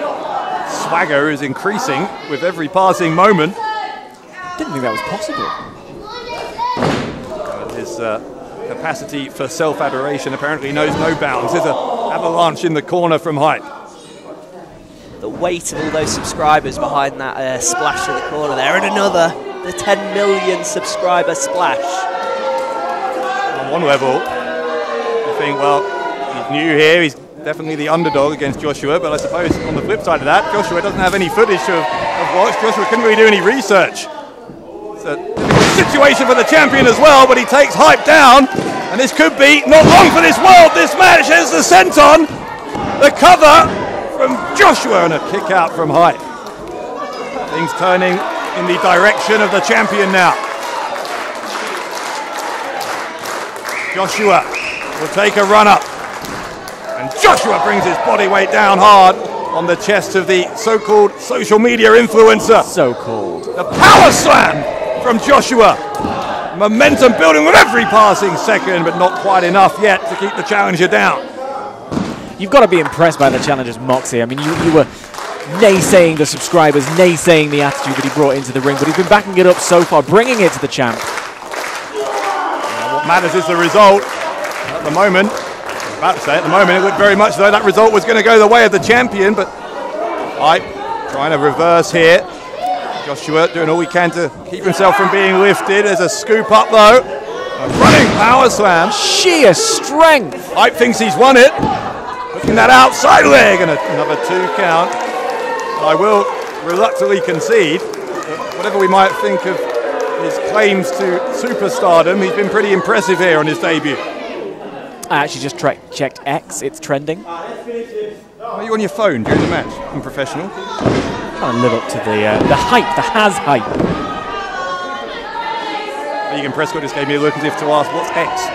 B: swagger is increasing with every passing moment.
C: Didn't think that was possible.
B: His capacity for self-adoration apparently knows no bounds. There's an avalanche in the corner from Hype.
G: The weight of all those subscribers behind that splash in the corner there, and another, the 10 million subscriber splash.
B: On one level, you think, well, he's new here, he's definitely the underdog against Joshua, but I suppose on the flip side of that, Joshua doesn't have any footage of watch. Joshua couldn't really do any research. It's a difficult situation for the champion as well, but he takes Hype down, and this could be not long for this world. This match has the senton, the cover from Joshua, and a kick out from Hype. Things turning in the direction of the champion now. Joshua will take a run up, and Joshua brings his body weight down hard on the chest of the so-called social media influencer.
C: So-called.
B: The power slam from Joshua. Momentum building with every passing second, but not quite enough yet to keep the challenger down.
C: You've got to be impressed by the challenger's moxie. I mean, you were naysaying the subscribers, naysaying the attitude that he brought into the ring, but he's been backing it up so far, bringing it to the champ.
B: What matters is the result. At the moment, I was about to say, at the moment, it looked very much as though that result was going to go the way of the champion, but Hype trying to reverse here. Joshua doing all he can to keep himself from being lifted. There's a scoop up though. A running power slam.
C: Sheer strength.
B: Hype thinks he's won it. Looking that outside leg, and another 2 count. I will reluctantly concede that whatever we might think of his claims to superstardom, he's been pretty impressive here on his debut.
C: I actually just checked X, it's trending.
B: Are you on your phone during the match? Unprofessional.
C: Trying to live up to the hype, the Hazz Hype.
B: Regan Prescott just gave me a look as if to ask, what's X?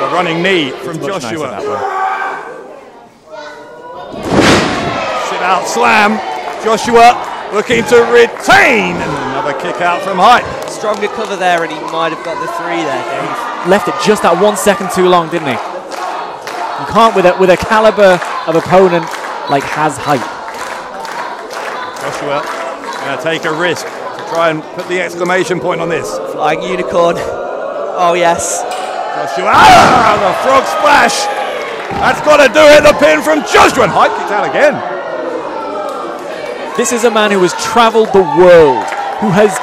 B: A running knee from Joshua. Sit out slam. Joshua looking to retain. And another kick out from Hype.
G: Stronger cover there, and he might have got the 3 there, Dave.
C: Left it just that 1 second too long, didn't he? You can't with a caliber of opponent like Hazz Hype.
B: Joshua going to take a risk to try and put the exclamation point on this.
G: Flying unicorn. Oh, yes.
B: Joshua, the frog splash. That's got to do it. The pin from Joshua, and Hype kicked out again.
C: This is a man who has traveled the world, who has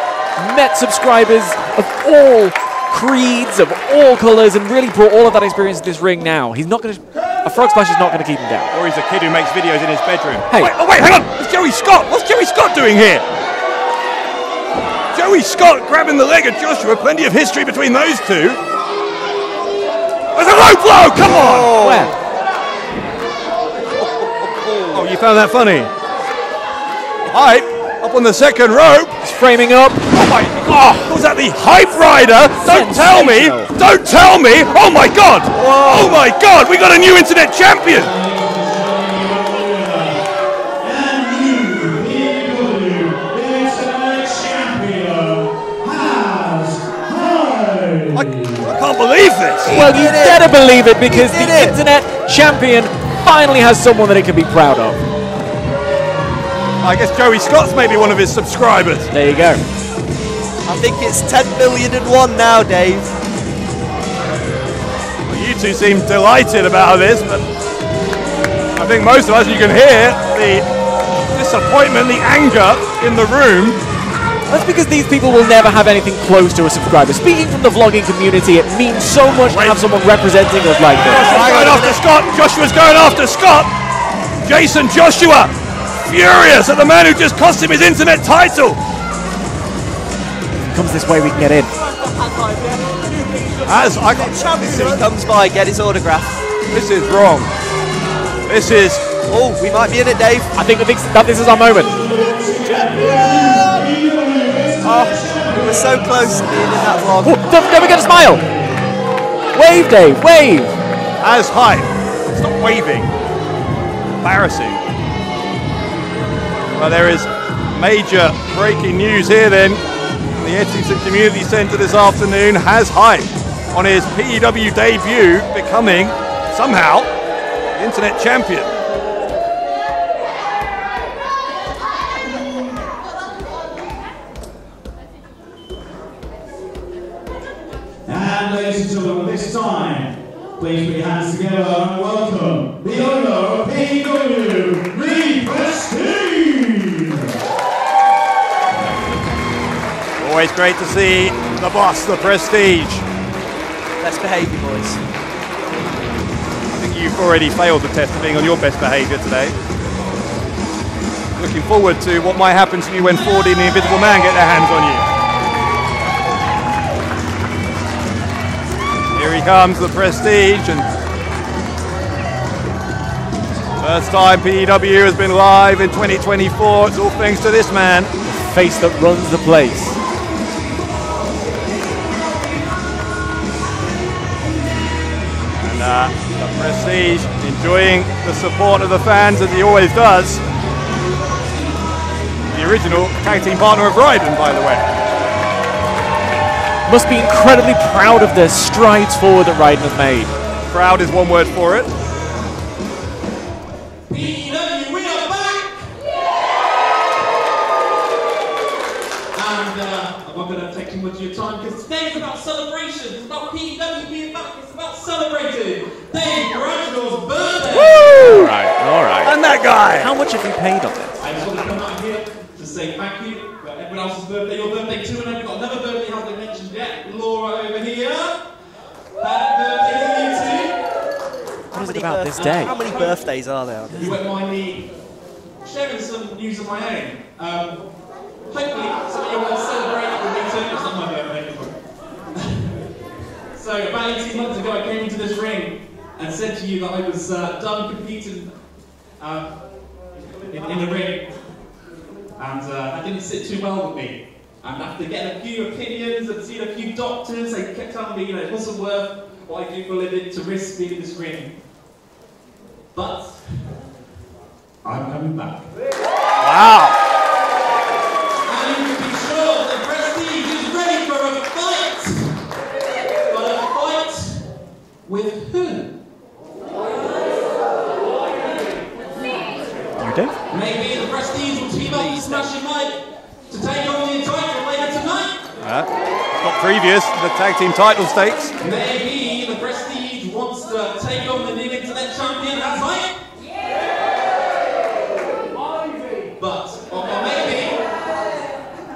C: met subscribers of all creeds, of all colors, and really brought all of that experience to this ring now. He's not going to... A frog splash is not going to keep him down.
B: Or he's a kid who makes videos in his bedroom.
C: Hey.
B: Wait, hang on. It's Joey Scott. What's Joey Scott doing here? Joey Scott grabbing the leg of Joshua. Plenty of history between those two. There's a low blow. Come on.
C: Where?
B: Oh, you found that funny? Hype up on the second rope.
C: He's framing up.
B: Oh my God! Was that the Hype Rider? Don't tell me! Don't tell me! Oh my God! Whoa. Oh my God! We got a new Internet Champion!
A: And new PEW Internet Champion, Hazz Hype.
B: I can't believe this!
C: Well, you better believe it, because the Internet Champion finally has someone that he can be proud of.
B: I guess Joey Scott's maybe one of his subscribers.
C: There you go.
G: I think it's 10,000,001 now, Dave.
B: Well, you two seem delighted about this, but I think most of us, you can hear the disappointment, the anger in the room.
C: That's because these people will never have anything close to a subscriber. Speaking from the vlogging community, it means so much to have someone representing us like this.
B: Joshua's going after Scott. Joshua's going after Scott. Jason Joshua, furious at the man who just cost him his internet title.
C: Comes this way, we can get in.
B: As I got
G: So he comes by, get his autograph.
B: This is wrong. This is.
G: Oh, we might be in it, Dave.
C: I think that this is our moment.
G: Oh, we were so close to being in that vlog.
C: Oh, don't we get a smile? Wave, Dave, wave.
B: Hazz Hype. Stop waving. Embarrassing. Well, there is major breaking news here then. The Ettington Community Centre this afternoon. Hazz Hype on his PEW debut, becoming somehow the Internet Champion.
A: And ladies and gentlemen, this time, please put your hands together and welcome the owner of PEW, the Prestige!
B: Always great to see the boss, the Prestige.
G: Best behaviour, boys.
B: I think you've already failed the test of being on your best behaviour today. Looking forward to what might happen to you when 40 and the Invisible Man get their hands on you. Here he comes, the Prestige, and first time PEW has been live in 2024. It's all thanks to this man.
C: The face that runs the place.
B: The Prestige enjoying the support of the fans as he always does. The original tag team partner of Ryden, by the way.
C: Must be incredibly proud of the strides forward that Ryden has made.
B: Proud is one word for it.
F: PEW, we are back! And I'm not going to take too much of your time because today's about celebration. It's about PEW being back. It's about celebrating Dave Bradshaws' birthday.
C: Woo! All right.
B: And that guy!
C: How much have you paid on this?
F: I just want to come out here to say thank you for everyone else's birthday, your birthday too, and I've got another birthday I haven't mentioned yet. Laura over here. Happy birthday to you too.
C: What is it about this day?
G: How many birthdays are there?
F: You won't mind me sharing some news of my own. Hopefully some of you will celebrate with me too. It's not my birthday. So about 18 months ago I came into this ring and said to you that I was done competing in the ring. And that didn't sit too well with me. And after getting a few opinions and seeing a few doctors, they kept telling me, it wasn't worth what I do for a living to risk being in this ring. But I'm coming back.
B: Wow!
F: And you can be sure that Prestige is ready for a fight. But a fight with who?
C: You, Dave?
F: Maybe the Prestige will team up with Smashing Mike to take on the title later tonight.
B: Not previous, the tag team title stakes.
F: Maybe the Prestige wants to take on the new Internet Champion, Hazz Hype. But, or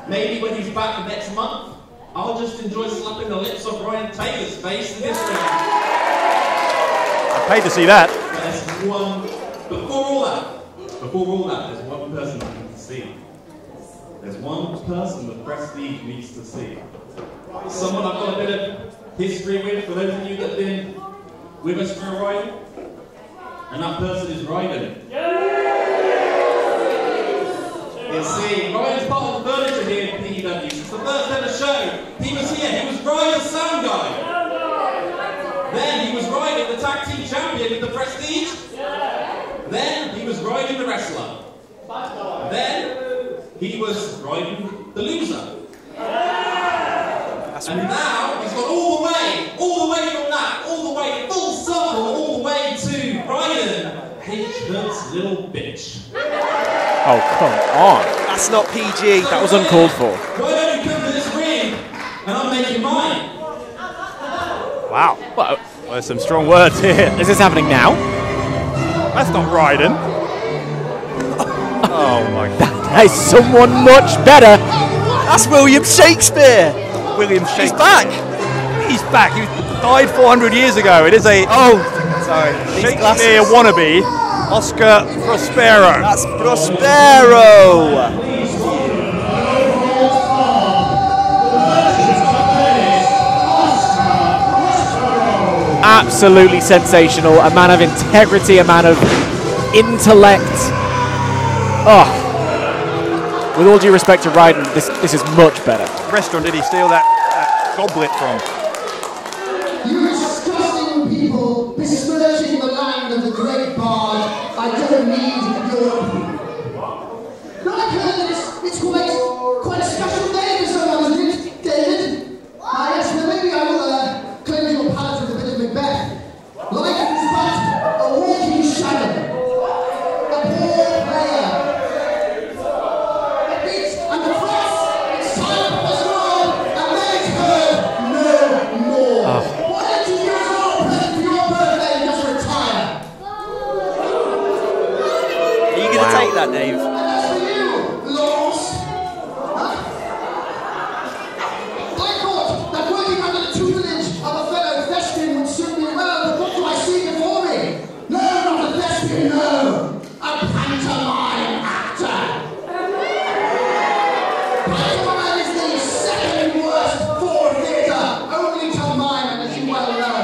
F: maybe when he's back next month, I'll just enjoy slapping the lips of Ryan Taylor's face in this ring.
B: I paid to see that.
F: But there's one, before all that, there's one person I need to see. There's one person the Prestige needs to see. Someone I've got a bit of history with, for those of you that have been with us for a while. And that person is Ryden. You see, Ryden's part of the furniture here at PEW. Since the first ever show, he was here. He was Ryden's sound guy. Then he was Ryden, the tag team champion with the Prestige. Then he was Ryden the wrestler. Then he was Ryden the loser. And now he's got all the way from that, all the way full circle, all the way to Ryden, H-Hurt's little bitch.
C: Oh, come on.
G: That's not PG.
C: That was uncalled for.
F: Why don't you come to this ring and I'll make you mine?
B: Wow.
C: Well,
B: Well, there's some strong words here.
C: Is this happening now?
B: That's not riding. Oh my God.
C: That is someone much better.
G: That's William Shakespeare.
B: William Shakespeare.
G: He's back.
B: He's back. He died 400 years ago. It is a
G: Sorry.
B: Shakespeare wannabe, Oscar Prospero.
G: That's Prospero.
C: Absolutely sensational. A man of integrity, a man of intellect. Oh, with all due respect to Ryden, this is much better.
B: What restaurant did he steal that goblet from?
H: You disgusting people besmirching the land of the great bard. I don't need your opinion. Now I've heard that it's quite a special day for someone, isn't it, David? Yes, well maybe I will cleanse your palate with a bit of Macbeth. Life is but a walking shadow, a poor player. It beats and the press, it's time for us all, and then it's heard no more. Why don't you use all present for your birthday and just retire?
G: Are you going to take that, Dave?
H: And that's for you, Lawrence. Huh? I thought that working under the tutelage of a fellow thespian would suit me well, but what do I see before me? No, not a thespian, no! A pantomime actor! Pantomime is the second worst form theatre, only to mime, as you well know.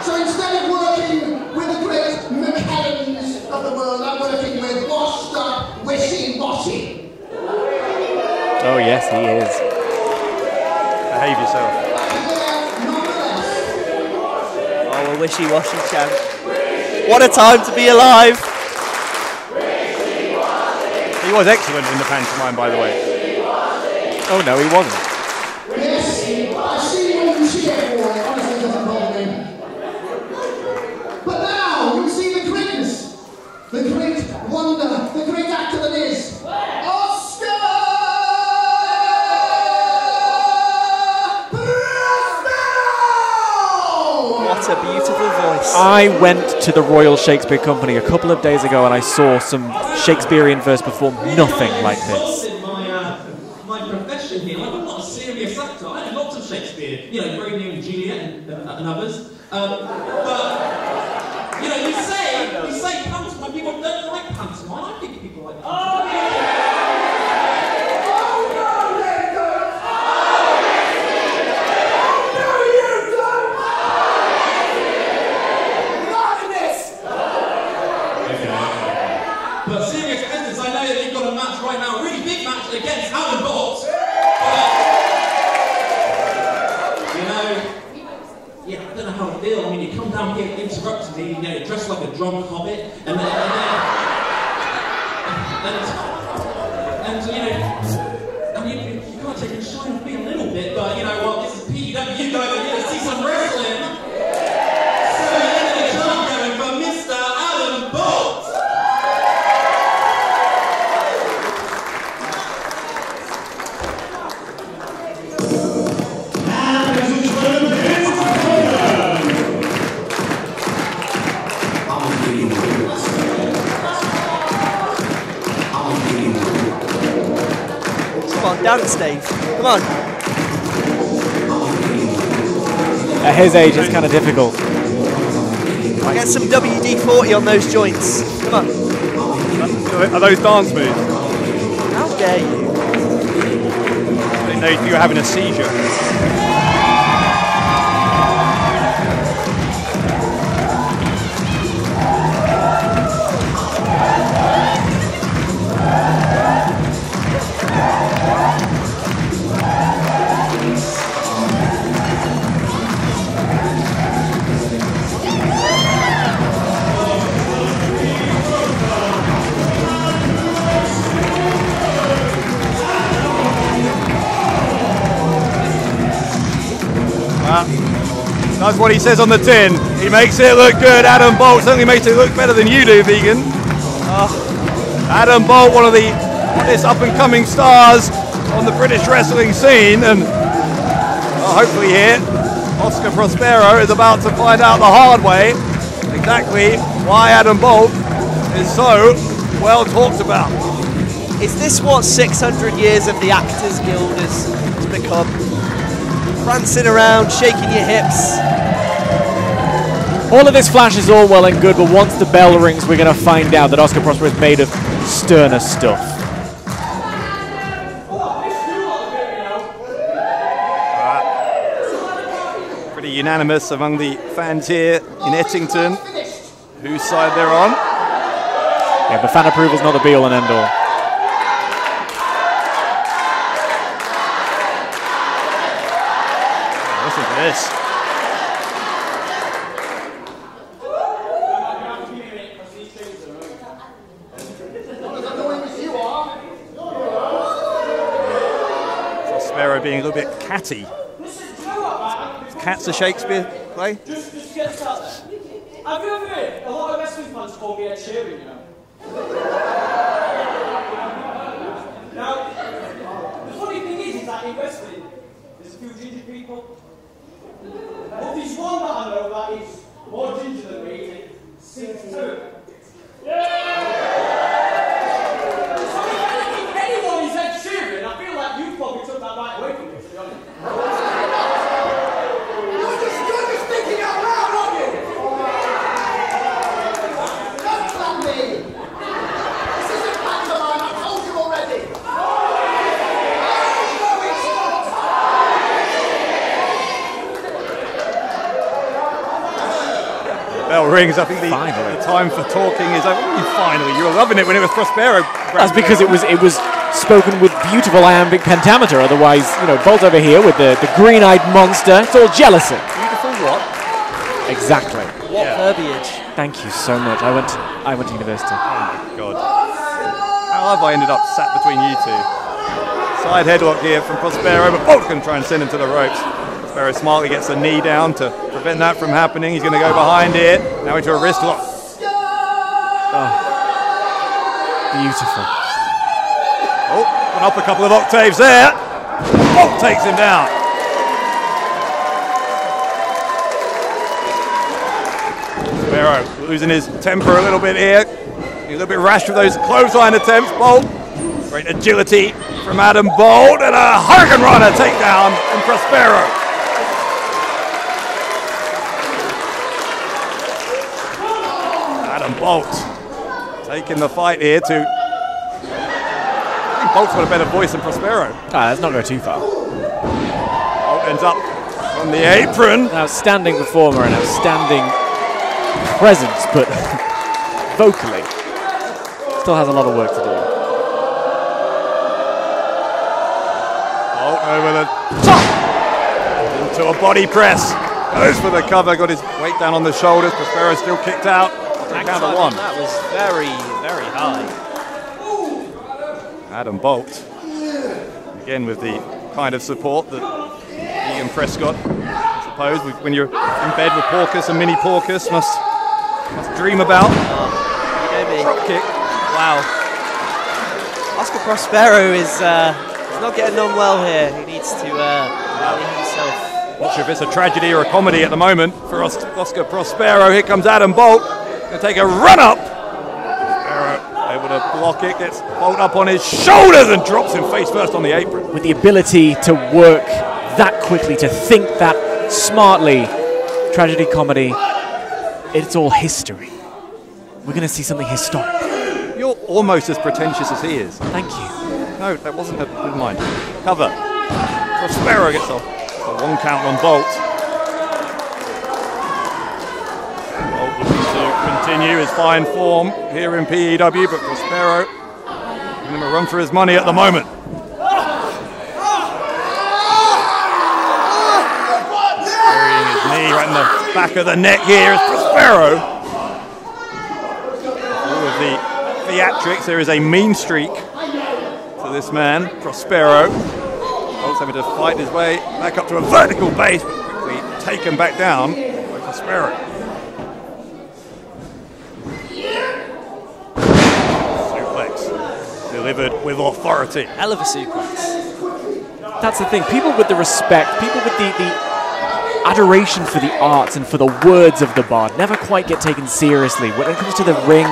H: So instead of working with the great McKellens of the world, I'm working with washed up, wishy-washy.
C: Oh yes, he is.
B: Behave yourself.
G: Oh, a wishy-washy champ. What a time to be alive.
B: He was excellent in the pantomime, by the way.
C: Oh no, he wasn't.
H: Yes, I see you all cheer for it, honestly it doesn't bother me. But now, you see the greatness, the great wonder, the great actor that is Oscar Prospero!
G: What a beautiful voice.
C: I went to the Royal Shakespeare Company a couple of days ago and I saw some Shakespearean verse perform nothing like this.
F: In my profession here, like, I'm not a serious actor. I know lots of Shakespeare, you know, Romeo and Juliet and others. But you know, you say pantomime. People don't like pantomime. I think people like pantomime. But serious business, I know that you've got a match right now, a really big match against Alan Bolt. You know, yeah, I don't know how I feel. I mean, you come down here interrupting me, you know, dressed like a drunk hobbit, and you know, I mean, you can't take a shine off me a little bit, but you know what, this is PEW, guys are here to see some wrestling. So you're going to come going for Mr. Alan Bolt.
G: Come on, dance, Dave. Come on.
C: At his age, it's kind of difficult.
G: Get some WD-40 on those joints. Come on.
B: Are those dance moves?
G: How dare you?
B: I didn't know you were having a seizure. That's what he says on the tin. He makes it look good. Adam Bolt certainly makes it look better than you do, Vegan. Adam Bolt, one of the hottest up-and-coming stars on the British wrestling scene, and Well, hopefully here, Oscar Prospero is about to find out the hard way exactly why Adam Bolt is so well talked about.
G: Is this what 600 years of the Actors Guild has become? Prancing around, shaking your hips.
C: All of this flash is all well and good, but once the bell rings, we're going to find out that Oscar Prospero is made of sterner stuff.
B: Pretty unanimous among the fans here in Ettington whose side they're on.
C: Yeah, but fan approval's not the be-all and end-all.
B: Listen to this. Prospero being a little bit catty. Cat's a Shakespeare play?
I: Just get this out there. Have you ever heard a lot of wrestling fans call me Ed Sheeran, you know? Now, the funny thing is that in wrestling, there's a few ginger people. But there's one that I know that is more ginger than me, and it sings too. So if anyone is Ed Sheeran, I feel like you probably took that right away from me, to be honest.
B: Bell rings. I think the time for talking is over. Finally, you were loving it when it was Prospero.
C: That's because it was spoken with beautiful iambic pentameter. Otherwise, you know, Bolt over here with the green-eyed monster. It's all jealousy.
B: Beautiful what?
C: Exactly.
G: What verbiage?
C: Thank you so much. I went to university.
B: Oh my God! How have I ended up sat between you two? Side headlock here from Prospero, but Bolt can try and send him to the ropes. Prospero smartly gets the knee down to prevent that from happening. He's going to go behind here. Now into a wrist lock.
C: Oh, beautiful.
B: Oh, went up a couple of octaves there. Bolt takes him down. Prospero losing his temper a little bit here. He's a little bit rash with those clothesline attempts. Bolt. Great agility from Adam Bolt and a Hurricane Runner takedown from Prospero. Adam Bolt taking the fight here to. I think Bolt's got a better voice than Prospero.
C: Let's not go too far.
B: Bolt ends up on the apron.
C: An outstanding performer, an outstanding presence, but vocally still has a lot of work to do.
B: Bolt over the top into a body press. Goes for the cover, got his weight down on the shoulders. Prospero still kicked out. Count of one.
G: That was very, very high.
B: Adam Bolt, again with the kind of support that Ian Prescott, I suppose, when you're in bed with Porkus and Mini Porkus, must dream about. Drop kick.
G: Wow. Oscar Prospero is not getting on well here. He needs to rally himself.
B: Not sure if it's a tragedy or a comedy at the moment for Oscar Prospero. Here comes Adam Bolt. Going to take a run up. Prospero able to block it, gets Bolt up on his shoulders and drops him face first on the apron.
C: With the ability to work that quickly, to think that smartly, tragedy, comedy, it's all history. We're going to see something historic.
B: You're almost as pretentious as he is.
C: Thank you.
B: No, that wasn't a good mind. Cover. Prospero gets off. A one count on Bolt. Bolt looking to continue his fine form here in PEW, but Prospero giving him a run for his money at the moment. Burying his knee right in the back of the neck here is Prospero. All of the theatrics, there is a mean streak to this man, Prospero. Bolt's having to fight his way back up to a vertical base, but quickly taken back down by Prospero. Suplex delivered with authority.
G: Hell of a suplex.
C: That's the thing. People with the respect, people with the adoration for the arts and for the words of the bard never quite get taken seriously. When it comes to the ring...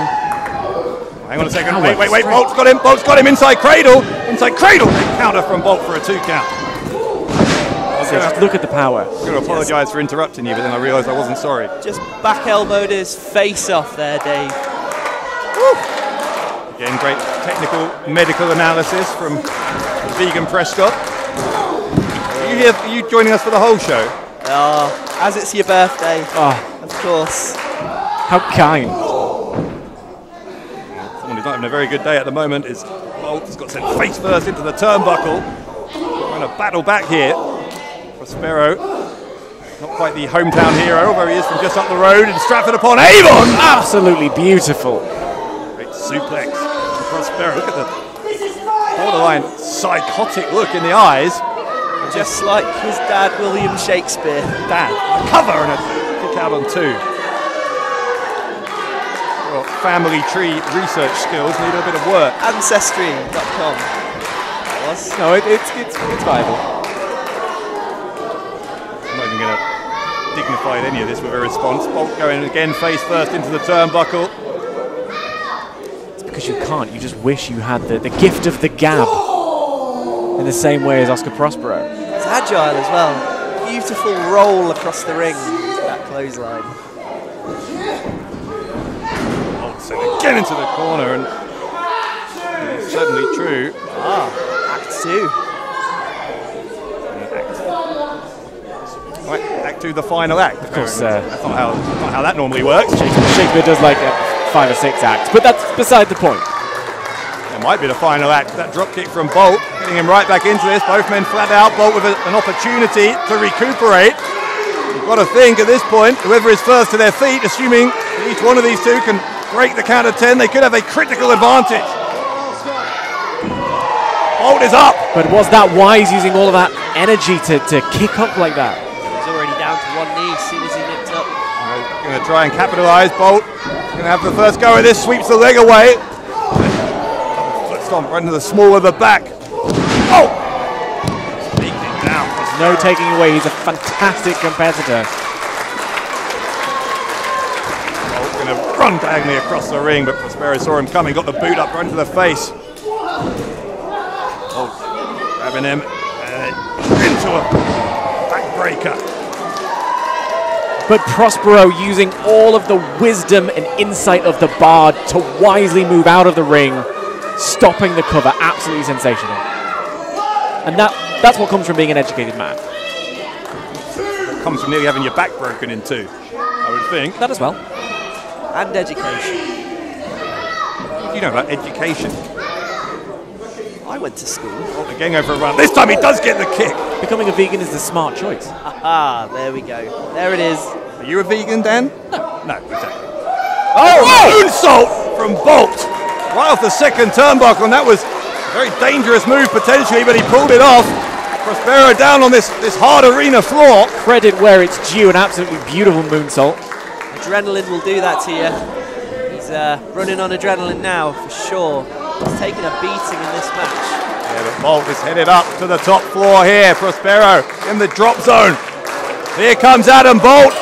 B: Hang on a second. Wait. Bolt's got him inside cradle. Inside cradle. Counter from Bolt for a 2 count.
C: Just look at the power.
B: I'm going to apologise for interrupting you, but then I realised I wasn't sorry.
G: Just back elbowed his face off there, Dave.
B: Woo. Again, great technical medical analysis from Vegan Prescott. Are you joining us for the whole show?
G: Oh, as it's your birthday.
C: Oh,
G: of course.
C: How kind.
B: Someone who's not having a very good day at the moment is Bolt. He's got sent face first into the turnbuckle. Trying to battle back here. Prospero, not quite the hometown hero, although he is from just up the road in Stratford-upon Avon.
C: Absolutely beautiful.
B: Great suplex. Prospero, look at the borderline psychotic look in the eyes.
G: Just like his dad, William Shakespeare.
B: Dad, a cover and a kick out on 2. Well, family tree research skills need a bit of work.
G: Ancestry.com.
C: No, it's viable.
B: I'm not even going to dignify any of this with a response. Bolt going again face first into the turnbuckle.
C: It's because you can't. You just wish you had the gift of the gab in the same way as Oscar Prospero.
G: It's agile as well. Beautiful roll across the ring to that clothesline.
B: Bolt sent again into the corner, and it's certainly true.
G: Act 2.
B: Right, Act 2, the final act.
C: Of course,
B: that's not how that normally works.
C: Shakespeare does like 5 or 6 acts, but that's beside the point.
B: It might be the final act. That drop kick from Bolt, getting him right back into this. Both men flat out. Bolt with an opportunity to recuperate. You've got to think at this point, whoever is first to their feet, assuming each one of these two can break the count of 10, they could have a critical advantage. Bolt is up.
C: But was that wise, using all of that energy to kick up like that?
G: He's already down to 1 knee as soon as he nipped up.
B: Going to try and capitalise. Bolt going to have the first go at this. Sweeps the leg away. Foot stomp right into the small of the back. Oh! Sneaked it down.
C: No taking away. He's a fantastic competitor.
B: Bolt going to run diagonally across the ring, but Prospero saw him coming. Got the boot up right into the face. Bolt grabbing him into a backbreaker.
C: But Prospero using all of the wisdom and insight of the Bard to wisely move out of the ring, stopping the cover. Absolutely sensational. And that's what comes from being an educated man.
B: It comes from nearly having your back broken in two, I would think.
C: That as well.
G: And education.
B: What do you know about education?
G: I went to school.
B: Oh, again over a run. This time he does get the kick.
C: Becoming a vegan is the smart choice.
G: Aha, there we go. There it is.
B: Are you a vegan, Dan? No. No, exactly. Oh, moonsault from Bolt. Right off the second turnbuckle, and that was a very dangerous move potentially, but he pulled it off. Prospero down on this hard arena floor.
C: Credit where it's due, an absolutely beautiful moonsault.
G: Adrenaline will do that to you. He's running on adrenaline now, for sure. He's taking a beating in this match.
B: Yeah, but Bolt is headed up to the top floor here. Prospero in the drop zone. Here comes Adam Bolt.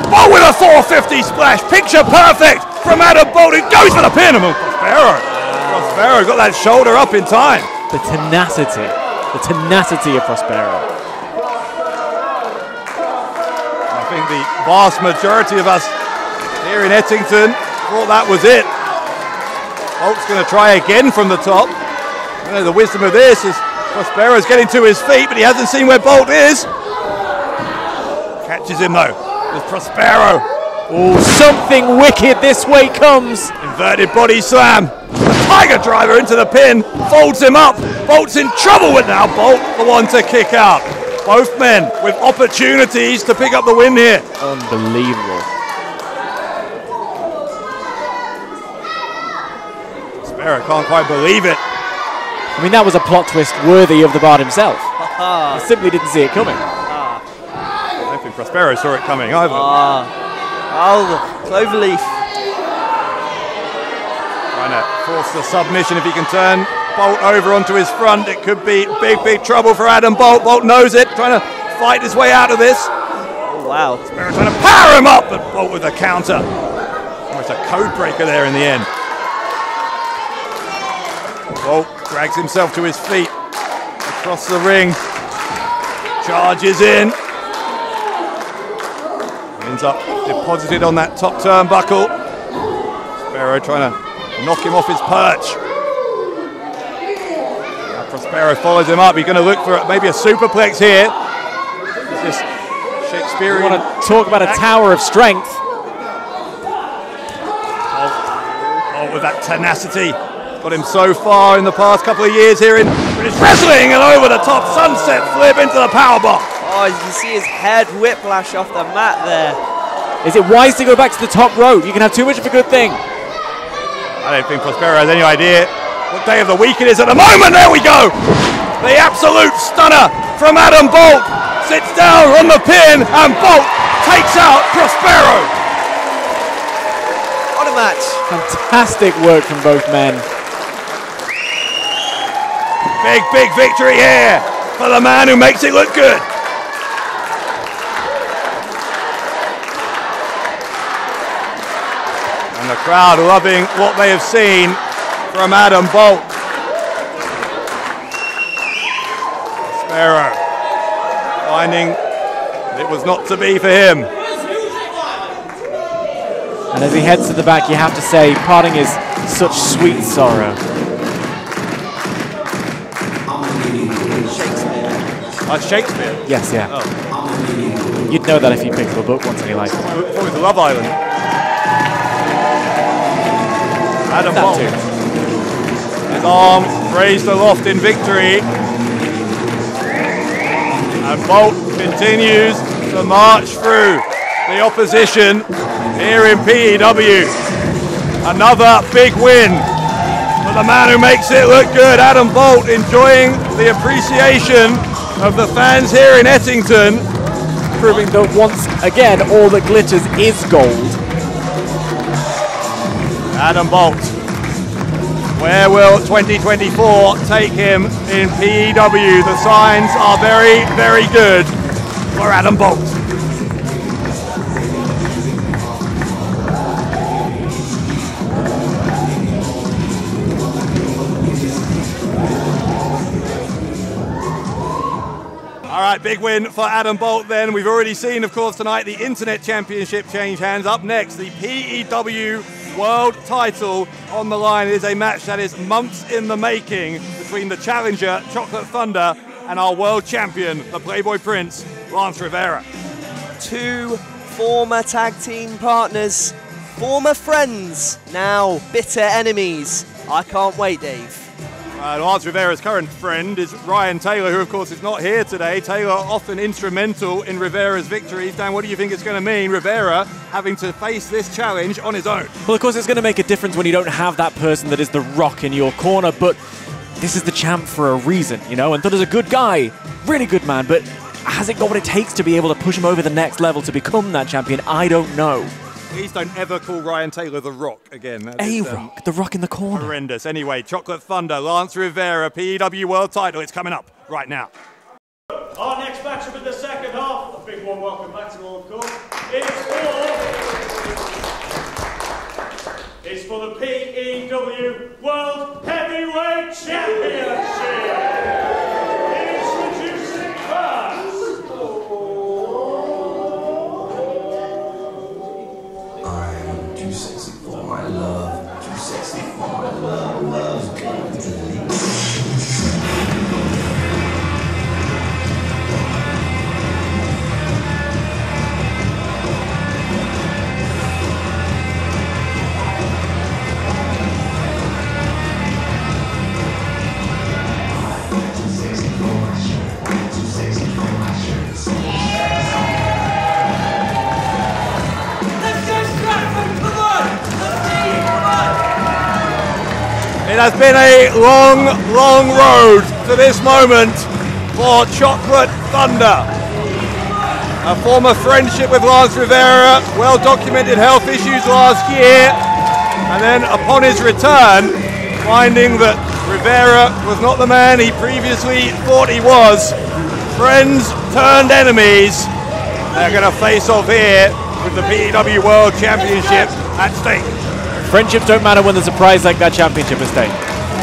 B: Bolt with a 450 splash. Picture perfect from Adam Bolt. It goes for the pin. Prospero got that shoulder up in time.
C: The tenacity of Prospero.
B: I think the vast majority of us here in Ettington thought that was it. Bolt's going to try again from the top. You know, the wisdom of this is Prospero's getting to his feet, but he hasn't seen where Bolt is. Catches him though. There's Prospero.
C: Oh, something wicked this way comes.
B: Inverted body slam. A tiger driver into the pin. Folds him up. Bolt's in trouble with now. Bolt the one to kick out. Both men with opportunities to pick up the win here.
C: Unbelievable.
B: Prospero can't quite believe it.
C: I mean, that was a plot twist worthy of the Bard himself. He simply didn't see it coming.
B: I don't think Prospero saw it coming either.
G: Oh, the cloverleaf.
B: Trying to force the submission if he can turn Bolt over onto his front. It could be big trouble for Adam Bolt. Bolt knows it, trying to fight his way out of this.
G: Oh, wow.
B: Sparrow trying to power him up, but Bolt with a counter. Almost a code breaker there in the end. Bolt drags himself to his feet, across the ring, charges in. Ends up deposited on that top turnbuckle. Sparrow trying to knock him off his perch. Now Prospero follows him up. He's going to look for maybe a superplex here. It's just Shakespearean.
C: You want to talk about a tower of strength?
B: Oh, with that tenacity. Got him so far in the past couple of years here in British wrestling, and over the top sunset flip into the powerbomb.
G: Oh, you can see his head whiplash off the mat there.
C: Is it wise to go back to the top rope? You can have too much of a good thing.
B: I don't think Prospero has any idea what day of the week it is at the moment. There we go. The absolute stunner from Adam Bolt. Sits down on the pin, and Bolt takes out Prospero.
G: What a match.
C: Fantastic work from both men.
B: Big victory here for the man who makes it look good. And the crowd loving what they have seen from Adam Bolt. Sparrow finding it was not to be for him.
C: And as he heads to the back, you have to say, parting is such sweet sorrow.
B: Shakespeare?
C: Yes, yeah.
B: Oh.
C: You'd know that if you picked up a book once and you liked it.
B: I thought it was Love Island. Adam
C: That
B: Bolt.
C: too.
B: His arm raised aloft in victory. And Bolt continues to march through the opposition here in PEW. Another big win for the man who makes it look good. Adam Bolt enjoying the appreciation of the fans here in Ettington.
C: Proving that once again, all that glitters is gold.
B: Adam Bolt. Where will 2024 take him in PEW? The signs are very good for Adam Bolt. All right, big win for Adam Bolt then. We've already seen, of course, tonight the Internet Championship change hands. Up next, the PEW World title on the line. It is a match that is months in the making between the challenger, Chocolate Thunder, and our world champion, the Playboy Prince, Lance Revera.
G: Two former tag team partners, former friends, now bitter enemies. I can't wait, Dave.
B: Lance Rivera's current friend is Ryan Taylor, who of course is not here today. Taylor often instrumental in Rivera's victories. Dan, what do you think it's going to mean, Rivera having to face this challenge on his own?
C: Well, of course, it's going to make a difference when you don't have that person that is the rock in your corner, but this is the champ for a reason, you know? And Thunder's a good guy, really good man, but has it got what it takes to be able to push him over the next level to become that champion? I don't know.
B: Please don't ever call Ryan Taylor the Rock again. That
C: A
B: is,
C: Rock, the Rock in the corner.
B: Horrendous. Anyway, Chocolate Thunder, Lance Revera, PEW World title. It's coming up right now.
A: Our next matchup in the second half, a big one, welcome back to all, of course, is for the PEW World Heavyweight Championship. Introducing first.
J: I'm too sexy for my love, too sexy for my love, love's going to leave.
B: It has been a long road to this moment for Chocolate Thunder. A former friendship with Lance Revera, well-documented health issues last year, and then upon his return, finding that Revera was not the man he previously thought he was. Friends turned enemies. They're going to face off here with the PEW World Championship at stake.
C: Friendships don't matter when there's a prize like that championship at stake.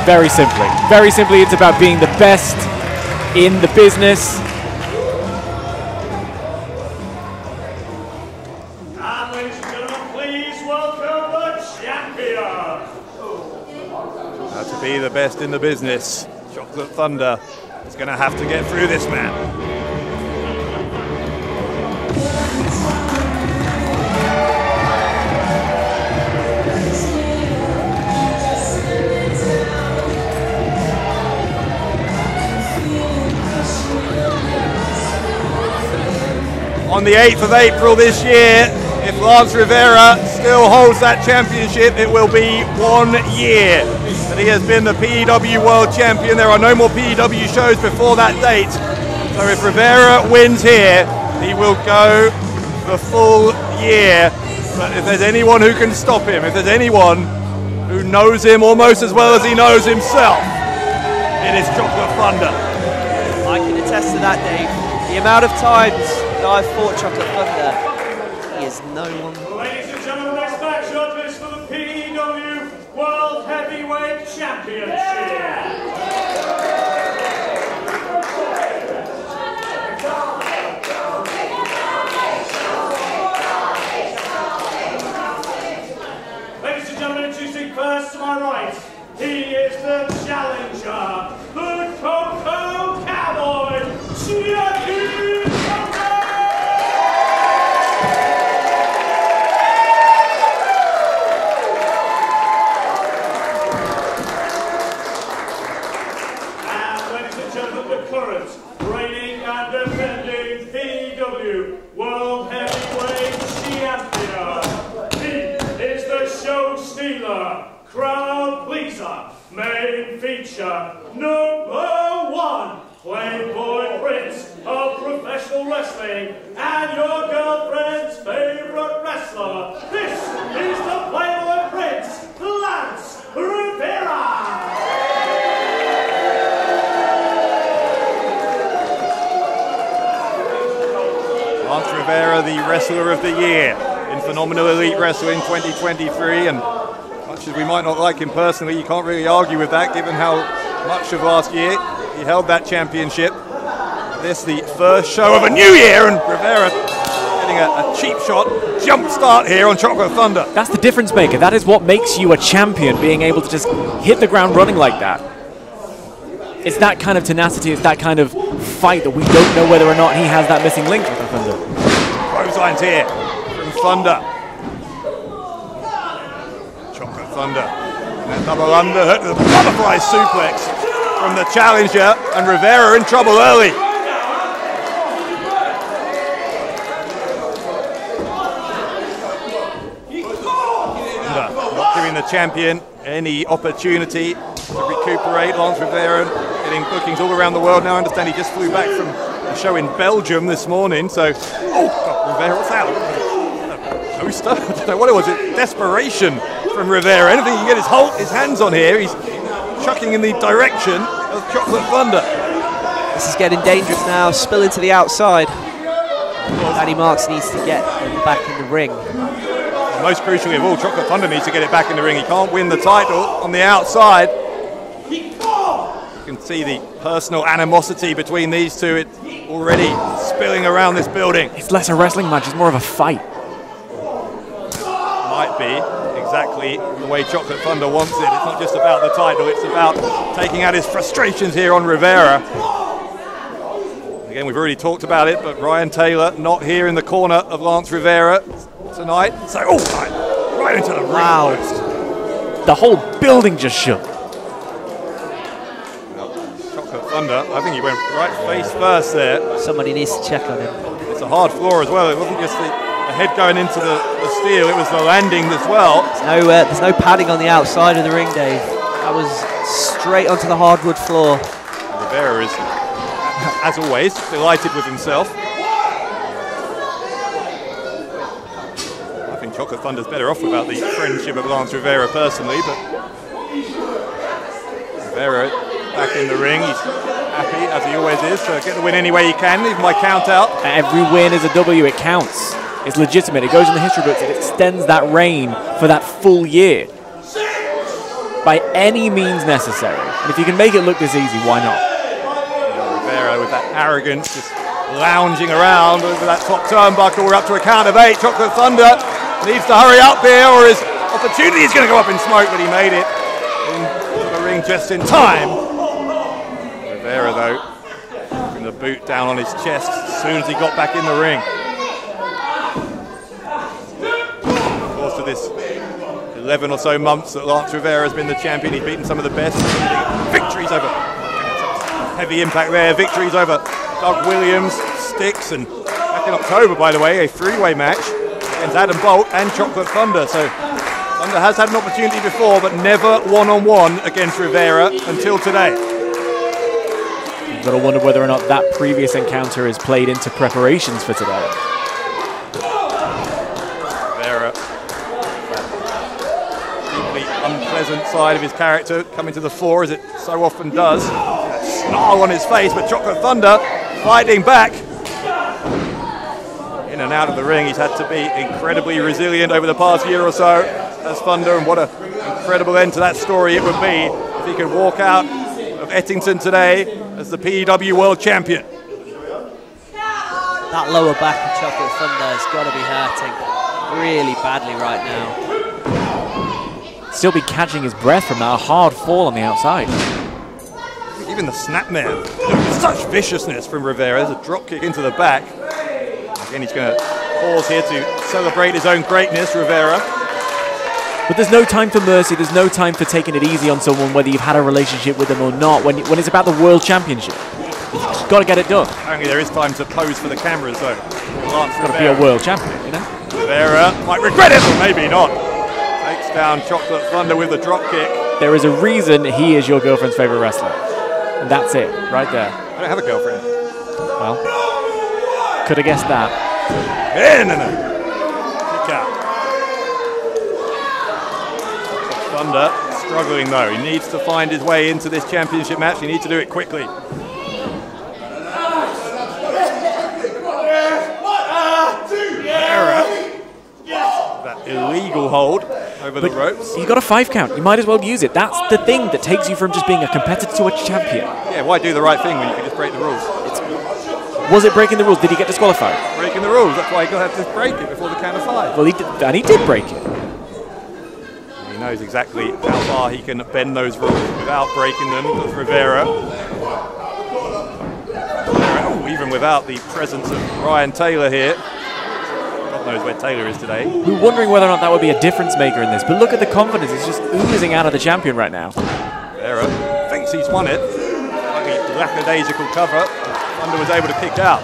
C: Very simply. Very simply, it's about being the best in the business.
A: And ladies and gentlemen, please welcome the champion.
B: To be the best in the business, Chocolate Thunder is going to have to get through this man. On the 8th of April this year, if Lance Revera still holds that championship, it will be 1 year that he has been the PEW World Champion. There are no more PEW shows before that date. So if Revera wins here, he will go the full year. But if there's anyone who can stop him, if there's anyone who knows him almost as well as he knows himself, it is Chocolate Thunder.
G: I can attest to that, Dave. The amount of times that I've fought Chocolate Thunder, he is no one.
A: Ladies and gentlemen, next matchup is for the PEW World Heavyweight Championship. Ladies and gentlemen, introducing first to my right, he is the challenger, the Coco Cowboy, Chiaki. Reigning and defending PEW World Heavyweight Champion. He is the show stealer, crowd pleaser, main feature, #1, Playboy Prince of professional wrestling, and your girlfriend's favorite wrestler. This is the Playboy Prince, Lance Revera.
B: Lance Revera, the Wrestler of the Year in Phenomenal Elite Wrestling 2023, and much as we might not like him personally, you can't really argue with that given how much of last year he held that championship. This the first show of a new year, and Revera getting a cheap shot, jump start here on Chocolate Thunder.
C: That's the difference maker. That is what makes you a champion, being able to just hit the ground running like that. It's that kind of tenacity, it's that kind of fight that we don't know whether or not he has that missing link with the Thunder.
B: Clotheslines here from Thunder. Chocolate Thunder. And a double underhook, the butterfly suplex from the challenger, and Revera in trouble early. Thunder not giving the champion any opportunity to recuperate. Lance Revera getting bookings all around the world now. I understand he just flew back from a show in Belgium this morning, so... Oh, God, Revera, what's that? Poster? I don't know what it was. Desperation from Revera. Anything he can get his hands on here, he's chucking in the direction of Chocolate Thunder.
G: This is getting dangerous now. Spilling to the outside. Danny Marks needs to get him back in the ring.
B: Most crucially of all, Chocolate Thunder needs to get it back in the ring. He can't win the title on the outside. You can see the personal animosity between these two. It's already spilling around this building.
C: It's less a wrestling match, it's more of a fight.
B: Might be exactly the way Chocolate Thunder wants it. It's not just about the title, it's about taking out his frustrations here on Revera. Again, we've already talked about it, but Ryan Taylor not here in the corner of Lance Revera tonight. So, oh, right into the ring.
C: Wow. The whole building just shook.
B: Chocolate Thunder, I think he went right face first there.
G: Somebody needs to check on him.
B: It's a hard floor as well. It wasn't just the head going into the steel, it was the landing as well.
G: There's no padding on the outside of the ring, Dave. That was straight onto the hardwood floor.
B: Revera is, as always, delighted with himself. I think Chocolate Thunder's better off without the friendship of Lance Revera personally, but Rivera back in the ring. He's happy, as he always is, to get the win any way he can, even by count out.
C: Every win is a W, it counts. It's legitimate, it goes in the history books, it extends that reign for that full year. By any means necessary. And if you can make it look this easy, why not?
B: Rivera with that arrogance, just lounging around over that top turnbuckle. We're up to a count of 8. Chocolate Thunder needs to hurry up here, or his opportunity is going to go up in smoke, but he made it into the ring just in time. Rivera, though, putting the boot down on his chest as soon as he got back in the ring. Of course, of this 11 or so months that Lance Revera has been the champion, he's beaten some of the best. Victories over, heavy impact there, victories over Doug Williams, Styx, and back in October, by the way, a three-way match against Adam Bolt and Chocolate Thunder. So Thunder has had an opportunity before, but never one-on-one against Rivera until today.
C: You've got to wonder whether or not that previous encounter is played into preparations for today.
B: Rivera, deeply unpleasant side of his character coming to the fore, as it so often does. That snarl on his face, but Chocolate Thunder fighting back. In and out of the ring, he's had to be incredibly resilient over the past year or so as Thunder, and what an incredible end to that story it would be if he could walk out of Ettington today as the PEW World Champion.
G: That lower back of Chocolate Thunder has got to be hurting really badly right now.
C: Still be catching his breath from that hard fall on the outside.
B: Even the snapmare, such viciousness from Rivera. There's a drop kick into the back. Again, he's going to pause here to celebrate his own greatness, Rivera.
C: But there's no time for mercy, there's no time for taking it easy on someone, whether you've had a relationship with them or not, when it's about the World Championship. You've just got to get it done.
B: Apparently there is time to pose for the cameras, though. Lance
C: got to be a world champion, you know?
B: Rivera might regret it, or maybe not. Takes down Chocolate Thunder with a drop kick.
C: There is a reason he is your girlfriend's favorite wrestler. And that's it, right there.
B: I don't have a girlfriend.
C: Well, could have guessed that.
B: No. Kick out. Thunder struggling though. He needs to find his way into this championship match. He needs to do it quickly. That illegal hold over the ropes.
C: You got a 5 count. You might as well use it. That's the thing that takes you from just being a competitor to a champion.
B: Yeah, why do the right thing when you can just break the rules?
C: Was it breaking the rules? Did he get disqualified?
B: Breaking the rules. That's why he got to have to break it before the count of 5.
C: Well, he did, and he did break it.
B: He knows exactly how far he can bend those rules without breaking them. That's Rivera. Oh, even without the presence of Ryan Taylor here. God knows where Taylor is today.
C: We're wondering whether or not that would be a difference maker in this, but look at the confidence. It's just oozing out of the champion right now.
B: Rivera thinks he's won it. Slightly lackadaisical cover. Thunder was able to kick out.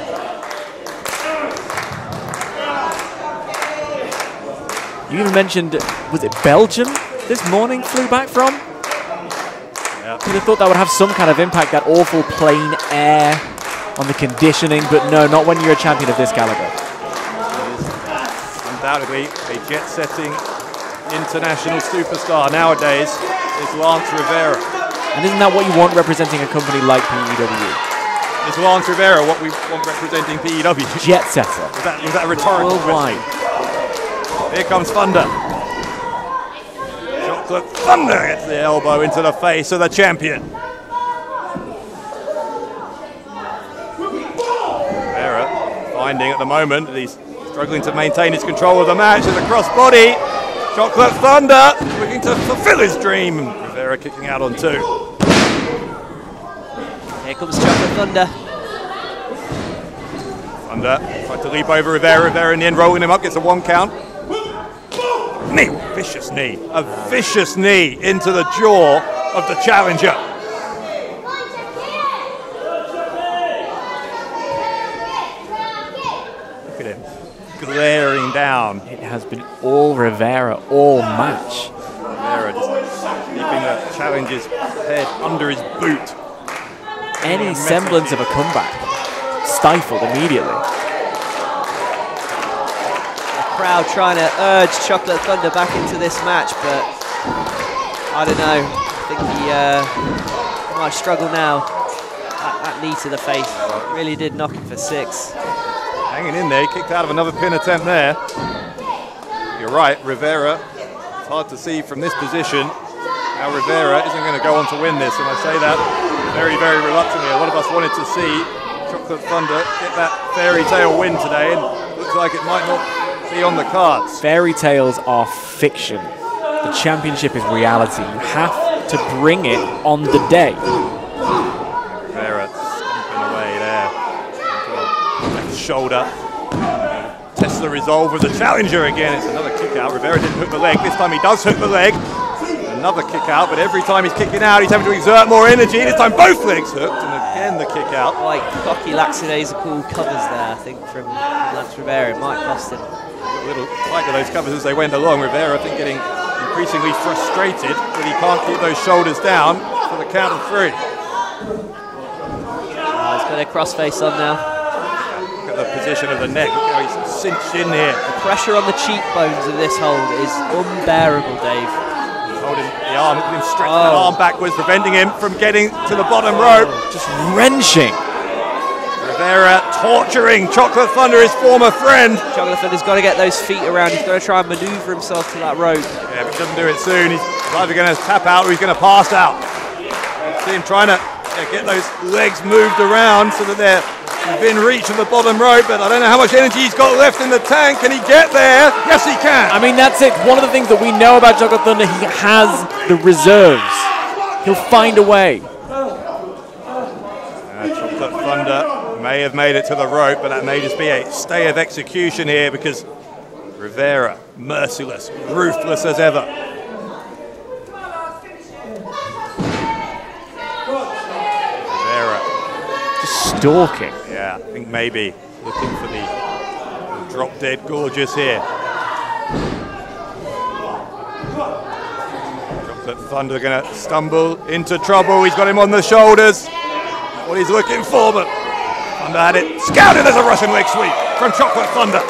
C: You even mentioned, was it Belgium this morning flew back from?
B: Yeah.
C: You'd have thought that would have some kind of impact, that awful plain air on the conditioning, but no, not when you're a champion of this caliber.
B: Undoubtedly a jet-setting international superstar nowadays is Lance Revera.
C: And isn't that what you want representing a company like PEW?
B: Is Lance Revera what we want representing PEW?
C: Jet setter.
B: Was that a rhetorical
C: worldwide
B: question? Here comes Thunder. Chocolate Thunder gets the elbow into the face of the champion. Rivera finding at the moment that he's struggling to maintain his control of the match with a crossbody. Chocolate Thunder looking to fulfill his dream. Rivera kicking out on 2.
G: Here comes Chocolate Thunder.
B: Thunder tried to leap over Rivera. Rivera in the end rolling him up, gets a 1 count. Knee, vicious knee. A vicious knee into the jaw of the challenger. Look at him, glaring down.
C: It has been all Rivera, all match.
B: Rivera just keeping the challenger's head under his boot.
C: Any semblance of a comeback stifled immediately.
G: Crowd trying to urge Chocolate Thunder back into this match, but I don't know. I think might struggle now. That knee to the face really did knock him for 6.
B: Hanging in there, he kicked out of another pin attempt there. You're right, Revera. It's hard to see from this position how Revera isn't going to go on to win this, and I say that very, very reluctantly. A lot of us wanted to see Chocolate Thunder get that fairy tale win today, and looks like it might not be on the cards.
C: Fairy tales are fiction. The championship is reality. You have to bring it on the day.
B: Rivera stomping away there. Left shoulder. Tests the resolve with the challenger again. It's another kick out. Rivera didn't hook the leg. This time he does hook the leg. Another kick out, but every time he's kicking out, he's having to exert more energy. This time both legs hooked, and again the kick out.
G: Quite cocky, lackadaisical covers there, I think, from Lance Revera. It might cost him.
B: A little like those covers as they went along. Rivera, I think, getting increasingly frustrated that he can't keep those shoulders down for the count of 3.
G: He's got a crossface on now.
B: Look at the position of the neck. Look how he's cinched in here.
G: The pressure on the cheekbones of this hold is unbearable, Dave.
B: He's holding the arm, look at him stretch that arm backwards, preventing him from getting to the bottom rope.
C: Just wrenching.
B: Rivera torturing Chocolate Thunder, his former friend.
G: Chocolate Thunder's got to get those feet around. He's got to try and maneuver himself to that rope.
B: Yeah, but he doesn't do it soon. He's either going to tap out or he's going to pass out. See him trying to get those legs moved around so that they're within reach of the bottom rope, but I don't know how much energy he's got left in the tank. Can he get there? Yes, he can.
C: I mean, that's it. One of the things that we know about Chocolate Thunder, he has the reserves. He'll find a way.
B: Chocolate Thunder may have made it to the rope, but that may just be a stay of execution here because Rivera, merciless, ruthless as ever. Rivera.
C: Just stalking.
B: Yeah, I think maybe looking for the drop dead gorgeous here. Chocolate Thunder going to stumble into trouble. He's got him on the shoulders. What he's looking for, but Thunder had it scouted as a Russian leg sweep from Chocolate Thunder.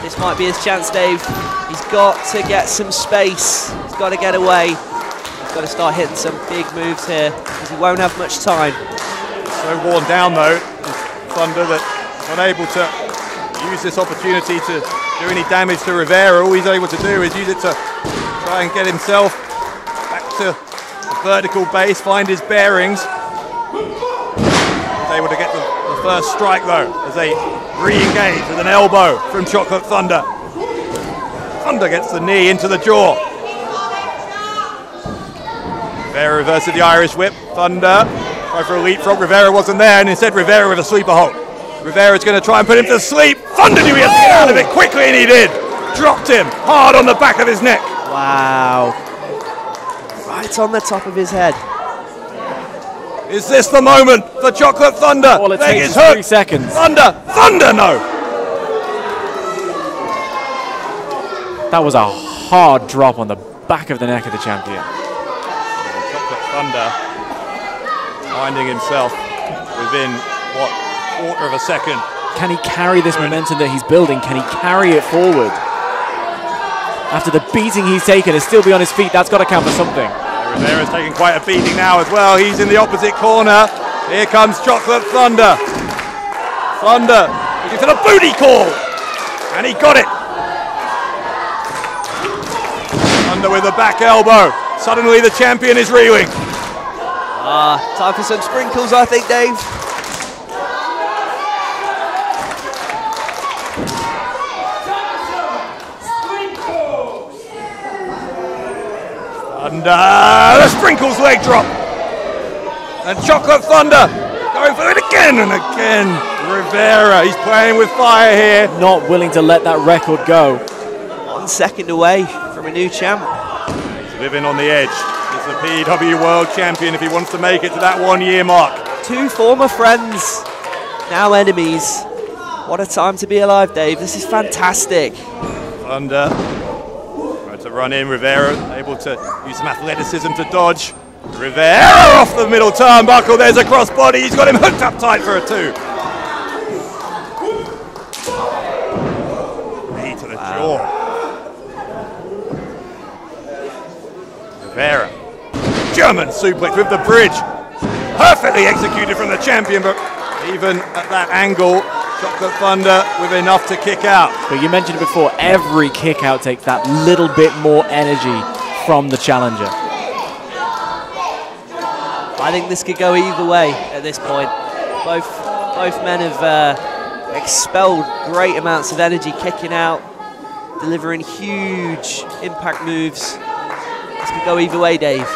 G: This might be his chance, Dave. He's got to get some space. He's got to get away. He's got to start hitting some big moves here because he won't have much time.
B: He's so worn down, though, Thunder, that he's unable to use this opportunity to do any damage to Rivera. All he's able to do is use it to try and get himself back to the vertical base, find his bearings. He's able to get the first strike, though, as they re-engage with an elbow from Chocolate Thunder. Thunder gets the knee into the jaw. Rivera reverses the Irish whip. Thunder tried for a leapfrog. Rivera wasn't there, and instead Rivera with a sleeper hold. Rivera's going to try and put him to sleep. Thunder knew he had to get out of it quickly, and he did. Dropped him hard on the back of his neck.
G: Wow. Right on the top of his head.
B: Is this the moment for Chocolate Thunder?
C: All it
B: Leg
C: takes
B: is
C: is 3
B: hooked.
C: seconds.
B: Thunder, no.
C: That was a hard drop on the back of the neck of the champion.
B: Chocolate Thunder finding himself within, what, quarter of a second.
C: Can he carry this momentum that he's building? Can he carry it forward? After the beating he's taken and still be on his feet, that's got to count for something.
B: Rivera's taking quite a beating now as well. He's in the opposite corner. Here comes Chocolate Thunder. Thunder looking for the booty call. And he got it. Thunder with a back elbow. Suddenly the champion is reeling.
G: Time for some sprinkles, I think, Dave.
B: Thunder, the sprinkles leg drop. And Chocolate Thunder going for it again and again. Rivera, he's playing with fire here.
C: Not willing to let that record go.
G: 1 second away from a new champ.
B: He's living on the edge. He's the PEW World Champion if he wants to make it to that 1 year mark.
G: 2 former friends, now enemies. What a time to be alive, Dave. This is fantastic.
B: Thunder tried to run in. Rivera able to use some athleticism to dodge. Rivera off the middle turnbuckle. There's a crossbody. He's got him hooked up tight for a 2. Knee to the jaw. Rivera German suplex with the bridge. Perfectly executed from the champion, but even at that angle, Chocolate Thunder with enough to kick out.
C: But you mentioned it before, every kick out takes that little bit more energy from the challenger.
G: I think this could go either way at this point. Both men have expelled great amounts of energy kicking out, delivering huge impact moves. This could go either way, Dave.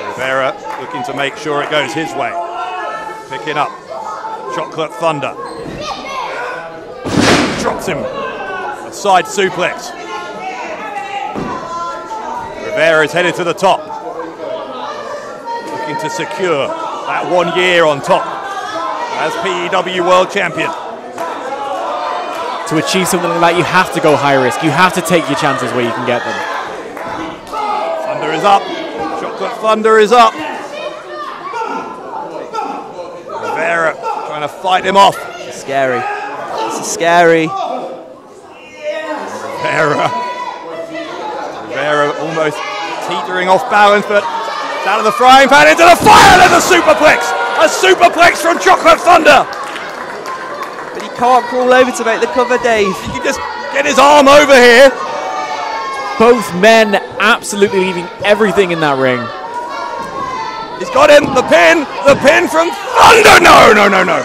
B: Rivera looking to make sure it goes his way. Picking up Chocolate Thunder. Drops him. A side suplex. Rivera is headed to the top. Looking to secure that 1 year on top as PEW World Champion.
C: To achieve something like that, you have to go high risk. You have to take your chances where you can get them.
B: Thunder is up. Chocolate Thunder is up. Rivera trying to fight him off.
G: This is scary. This is scary.
B: Rivera almost teetering off balance, but out of the frying pan into the fire. There's a superplex. A superplex from Chocolate Thunder.
G: But he can't crawl over to make the cover, Dave.
B: He can just get his arm over here.
C: Both men absolutely leaving everything in that ring.
B: He's got him. The pin from Thunder. No.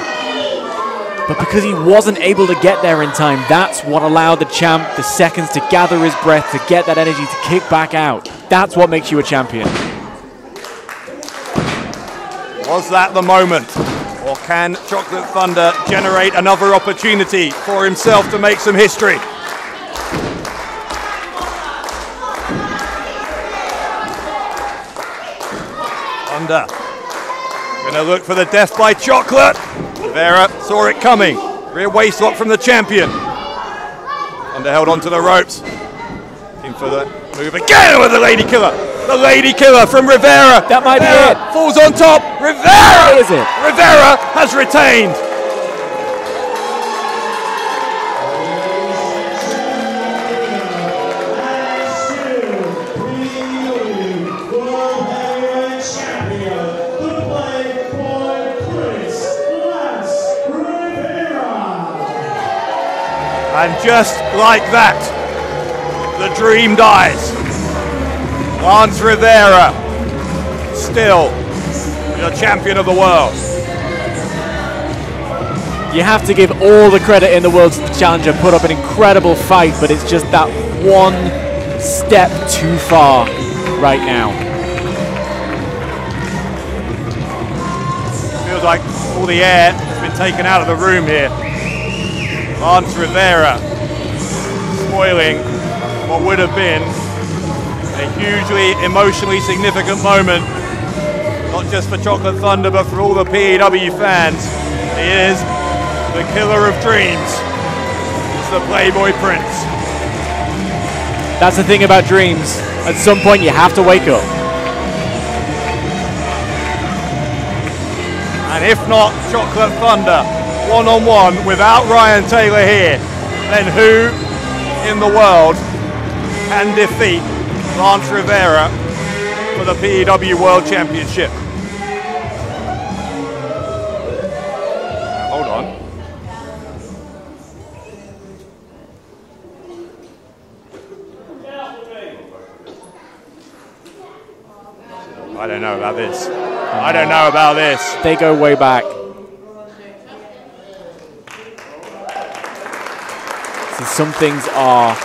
C: But because he wasn't able to get there in time, that's what allowed the champ the seconds to gather his breath, to get that energy to kick back out. That's what makes you a champion.
B: Was that the moment? Or can Chocolate Thunder generate another opportunity for himself to make some history? Thunder gonna look for the death by Chocolate. Rivera saw it coming. Rear waist lock from the champion. Thunder held onto the ropes. Looking for the move again with the Lady Killer. The Lady Killer from Rivera.
C: That might be it.
B: Falls on top. Rivera!
C: Is it?
B: Rivera has retained. And just like that, the dream dies. Lance Revera, still the champion of the world.
C: You have to give all the credit in the world to the challenger, put up an incredible fight, but it's just that one step too far right now.
B: Feels like all the air has been taken out of the room here. Lance Revera spoiling what would have been a hugely emotionally significant moment, not just for Chocolate Thunder, but for all the PEW fans. He is the killer of dreams. It's the Playboy Prince.
C: That's the thing about dreams. At some point, you have to wake up.
B: And if not Chocolate Thunder, one-on-one without Ryan Taylor here, then who in the world can defeat Lance Revera for the PEW World Championship? Hold on. I don't know about this. I don't know about this.
C: They go way back. So some things are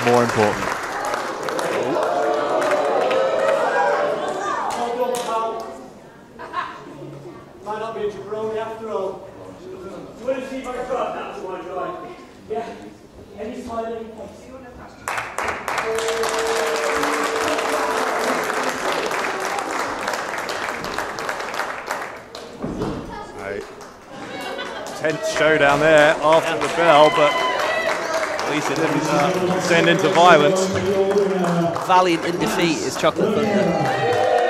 C: more important.
I: Might not be a jabroni after all. Where is he my truck? That's my drive. Yeah. Any slide, any place.
B: Tense showdown there after the bell, but at least it didn't descend into violence.
G: Valiant in defeat is Chocolate Thunder.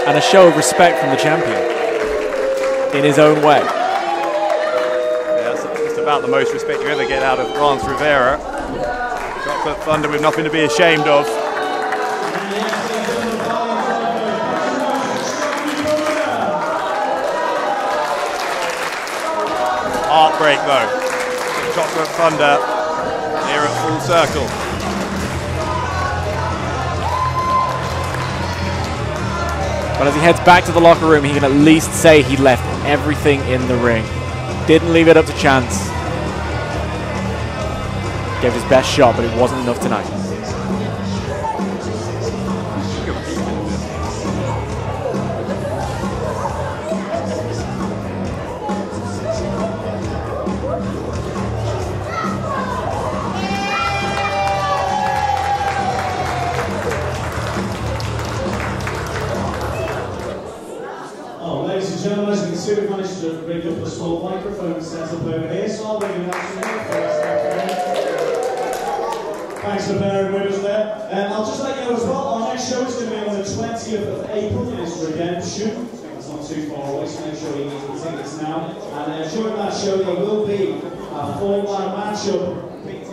C: And a show of respect from the champion in his own way.
B: Yeah, that's just about the most respect you ever get out of Lance Revera. Chocolate Thunder with nothing to be ashamed of. break though. Chocolate Thunder here at Full Circle.
C: But as he heads back to the locker room, he can at least say he left everything in the ring. Didn't leave it up to chance. Gave his best shot, but it wasn't enough tonight.
A: We've managed to bring up a small microphone set up over here, so I'll bring it out. Thanks for bearing with us there. I'll just let you know as well, our next show is going to be on the 20th of April. It is Redemption. I think it's not too far away, so make sure you get the tickets now. And during that show, there will be a 4-man matchup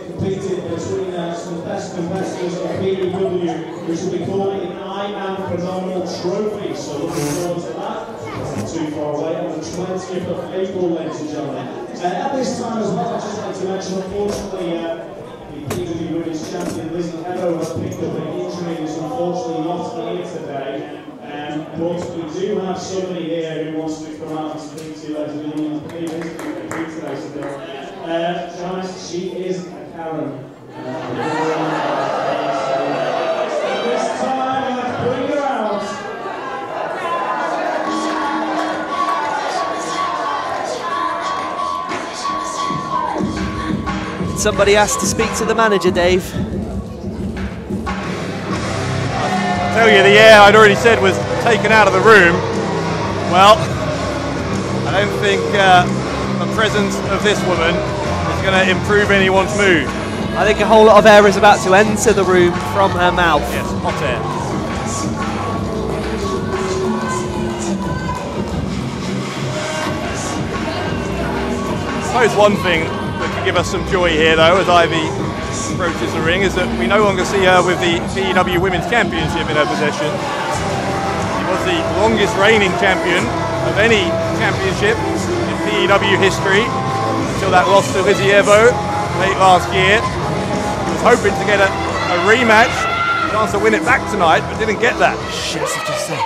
A: competed between some best competitors of PEW, which will be called an I Am Phenomenal Trophy. So looking forward to that. Not too far away, on the 20th of April, ladies and gentlemen. At this time as well, I'd just like to mention, unfortunately, the PEW Women's Champion Lizzie Evo has picked up an injury and is unfortunately not here today. But we do have somebody here who wants to come out and speak to you, ladies and gentlemen. Please today, so guys, she is a Karen. This time, let's bring her out.
G: Somebody has to speak to the manager, Dave.
B: I tell you, the air I'd already said was taken out of the room. Well, I don't think the presence of this woman is going to improve anyone's mood.
G: I think a whole lot of air is about to enter the room from her mouth.
B: Yes, hot air. I suppose one thing that could give us some joy here, though, as Ivy approaches the ring, is that we no longer see her with the PEW Women's Championship in her possession. She was the longest reigning champion of any championship in PEW history until that loss to Lizzie Evo late last year. She was hoping to get a rematch, chance to win it back tonight, but didn't get that.
C: Shit, I just said.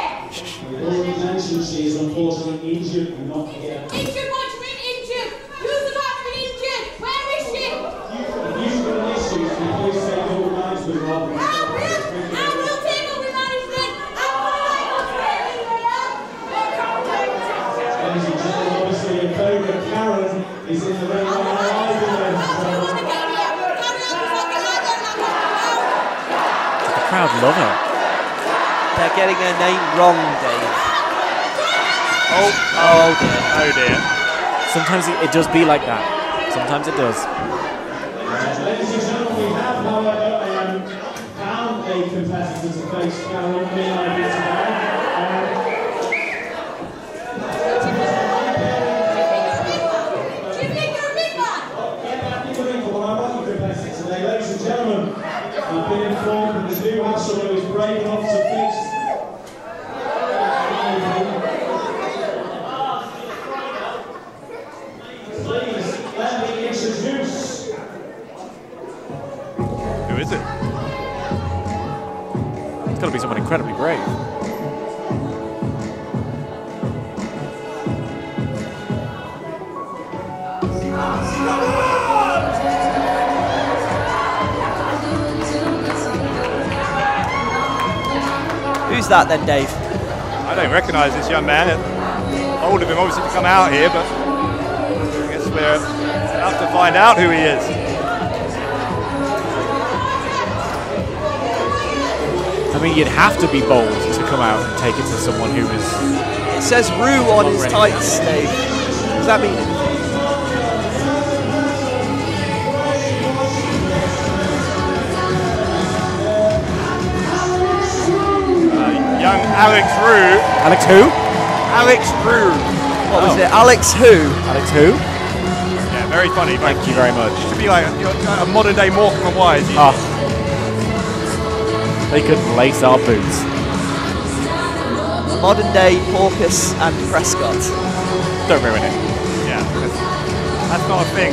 A: Already mentioned she is unfortunately injured and not here.
E: Injured? What do you mean injured? Who's about to be injured? Where is she?
A: If you've got issues, please take all lines with Rob.
E: I will take over management. I'm
A: Ladies and gentlemen, obviously your favourite Karen is in the ring right now.
C: The crowd love her.
G: They're getting her name wrong, Dave.
B: Oh dear. Oh dear.
C: Sometimes it does be like that. Sometimes it does.
A: Ladies and gentlemen, we have, however, found a competitor to face Karen P.E.W. today. Ladies and gentlemen, I've been informed that we do have someone who is brave enough to face. Please let me introduce.
B: Who is it?
C: It's got to be someone incredibly brave.
G: Who's that then, Dave?
B: I don't recognise this young man. Old of him, obviously, to come out here, but I guess we're about to find out who he is.
C: I mean, you'd have to be bold to come out and take it to someone who is...
G: It says Rue on his tights, Dave. Does that mean anything?
B: Young Alex Rue.
C: Alex who?
B: Alex Rue.
G: What was it? Alex who?
C: Alex who?
B: Yeah, very funny.
C: Thank you very much.
B: Should be like a modern day Morecambe and Wise.
C: They couldn't lace our boots.
G: Modern day Porpoise and Prescott.
C: Don't ruin it.
B: Yeah. That's not a thing.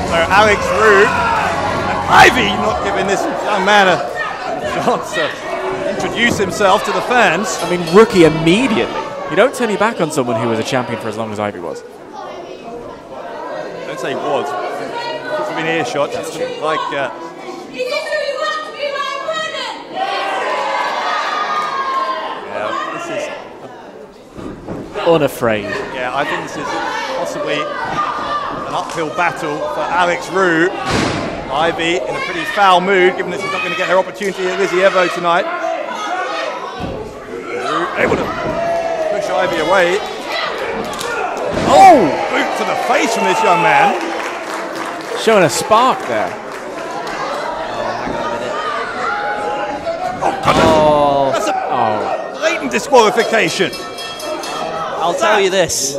B: So Alex Root and Ivy not giving this young man a chance to introduce himself to the fans.
C: I mean, rookie immediately. You don't turn your back on someone who was a champion for as long as Ivy was.
B: Don't say was. Puts him in earshot. Like. Yeah, this is.
C: Unafraid.
B: Yeah, I think this is possibly an uphill battle for Alex Root. Ivy in a pretty foul mood, given that she's not going to get her opportunity at Lizzie Evo tonight. Root able to push Ivy away. Oh! Boot to the face from this young man.
C: Showing a spark there.
B: Oh, God, that's a blatant disqualification.
G: I'll tell you this.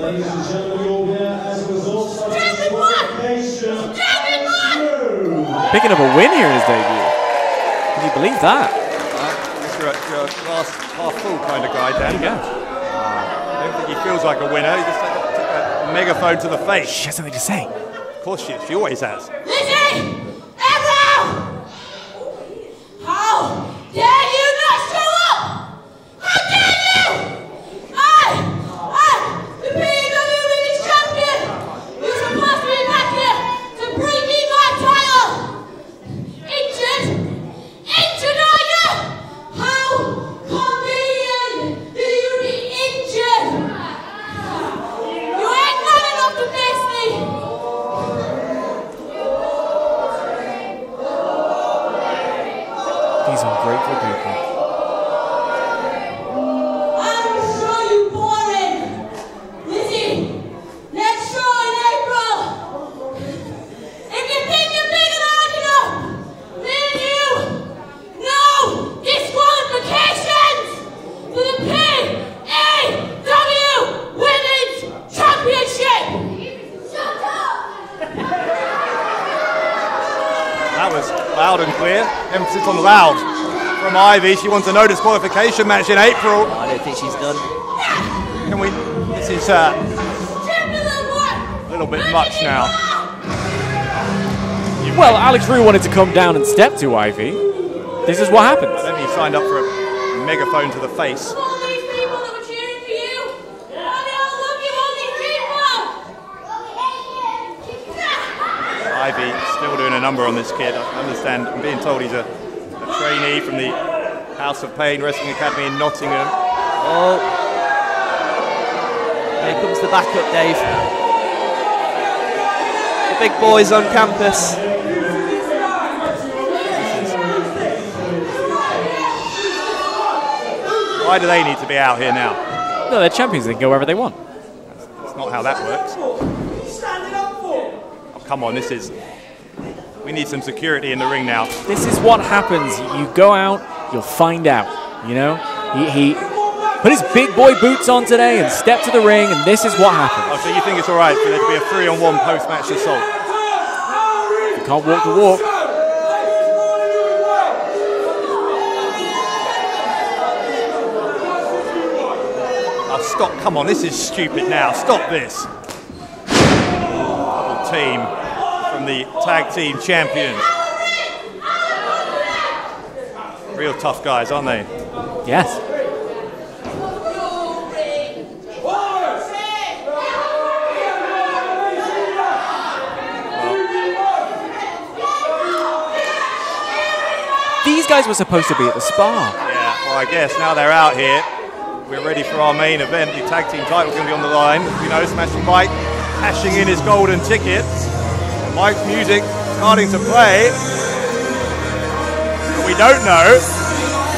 C: Picking up a win here in his debut. Can you believe that?
B: You're a glass half full kind of guy, Dan.
C: Yeah.
B: I don't think he feels like a winner. He just took a megaphone to the face.
C: She has something to say.
B: Of course she is. She always has.
E: Lizzie! Evo! How dare you not show up? How dare you! I, the PEW Women's Champion! You're supposed to be back here to bring me my title! Injured? Injured, are you? How convenient do you be injured? You ain't got enough to miss me!
C: These ungrateful people.
E: I'm sure you boring. Lizzie, next show in April. If you think you're big and hard enough, then you know disqualifications for the PEW Women's Championship. Shut up!
B: That was loud and clear. Emphasis on loud from Ivy. She wants a no disqualification match in April.
G: I don't think she's done.
B: Can we? This is a little bit much now.
C: Well, Alex Rue wanted to come down and step to Ivy. This is what happens.
B: I don't think he signed up for a megaphone to the face.
E: All these people that were cheering for you, they all love you, all these people.
B: Ivy still doing a number on this kid. I understand. I'm being told he's a trainee from the House of Pain Wrestling Academy in Nottingham.
G: Oh. Here comes the backup, Dave. The big boys on campus.
B: Why do they need to be out here now?
C: No, they're champions. They can go wherever they want.
B: That's not how that works. Oh, come on, this is... We need some security in the ring now.
C: This is what happens. You go out, you'll find out. You know? He put his big boy boots on today and stepped to the ring, and this is what happens.
B: Oh, so you think it's all right for there to be a 3-on-1 post-match assault?
C: You can't walk the walk.
B: Oh, stop. Come on, this is stupid now. Stop this. Double team from the tag team champions. Real tough guys, aren't they?
C: Yes. These guys were supposed to be at the spa.
B: Yeah, well, I guess now they're out here. We're ready for our main event. The tag team title is going to be on the line. You know, Smashing Mike cashing in his golden ticket. Mike's music starting to play. But we don't know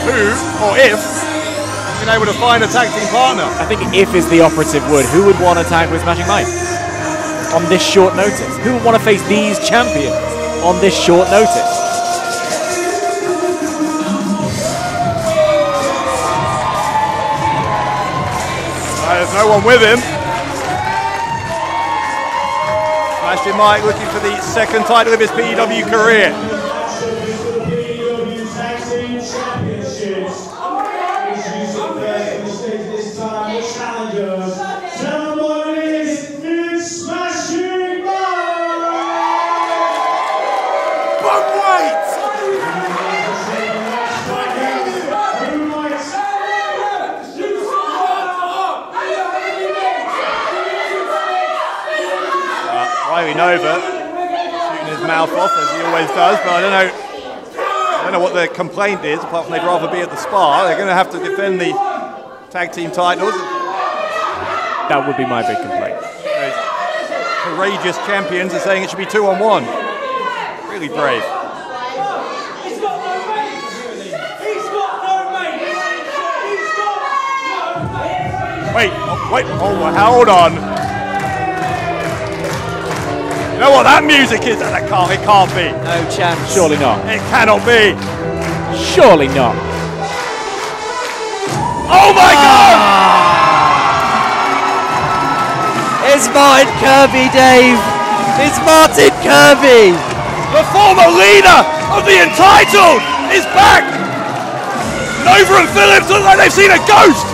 B: who or if he's been able to find a tag team partner.
C: I think if is the operative word. Who would want to tag with Smashing Mike on this short notice? Who would want to face these champions on this short notice?
B: There's no one with him. Smashing Mike looking for the second title of his PEW career.
H: PEW Tag Team Championships. Introducing first on the stage of this
B: Nova shooting his mouth off as he always does, but I don't know what their complaint is, apart from they'd rather be at the Spa. They're going to have to defend the tag team titles.
C: That would be my big complaint.
B: Those courageous champions are saying it should be 2-on-1. Really brave. Wait, hold on. You know what that music is? It can't be.
G: No chance.
C: Surely not.
B: It cannot be.
C: Surely not.
B: Oh my God!
G: It's Martin Kirby, Dave. It's Martin Kirby.
B: The former leader of the Entitled is back. Nova and Phillips look like they've seen a ghost.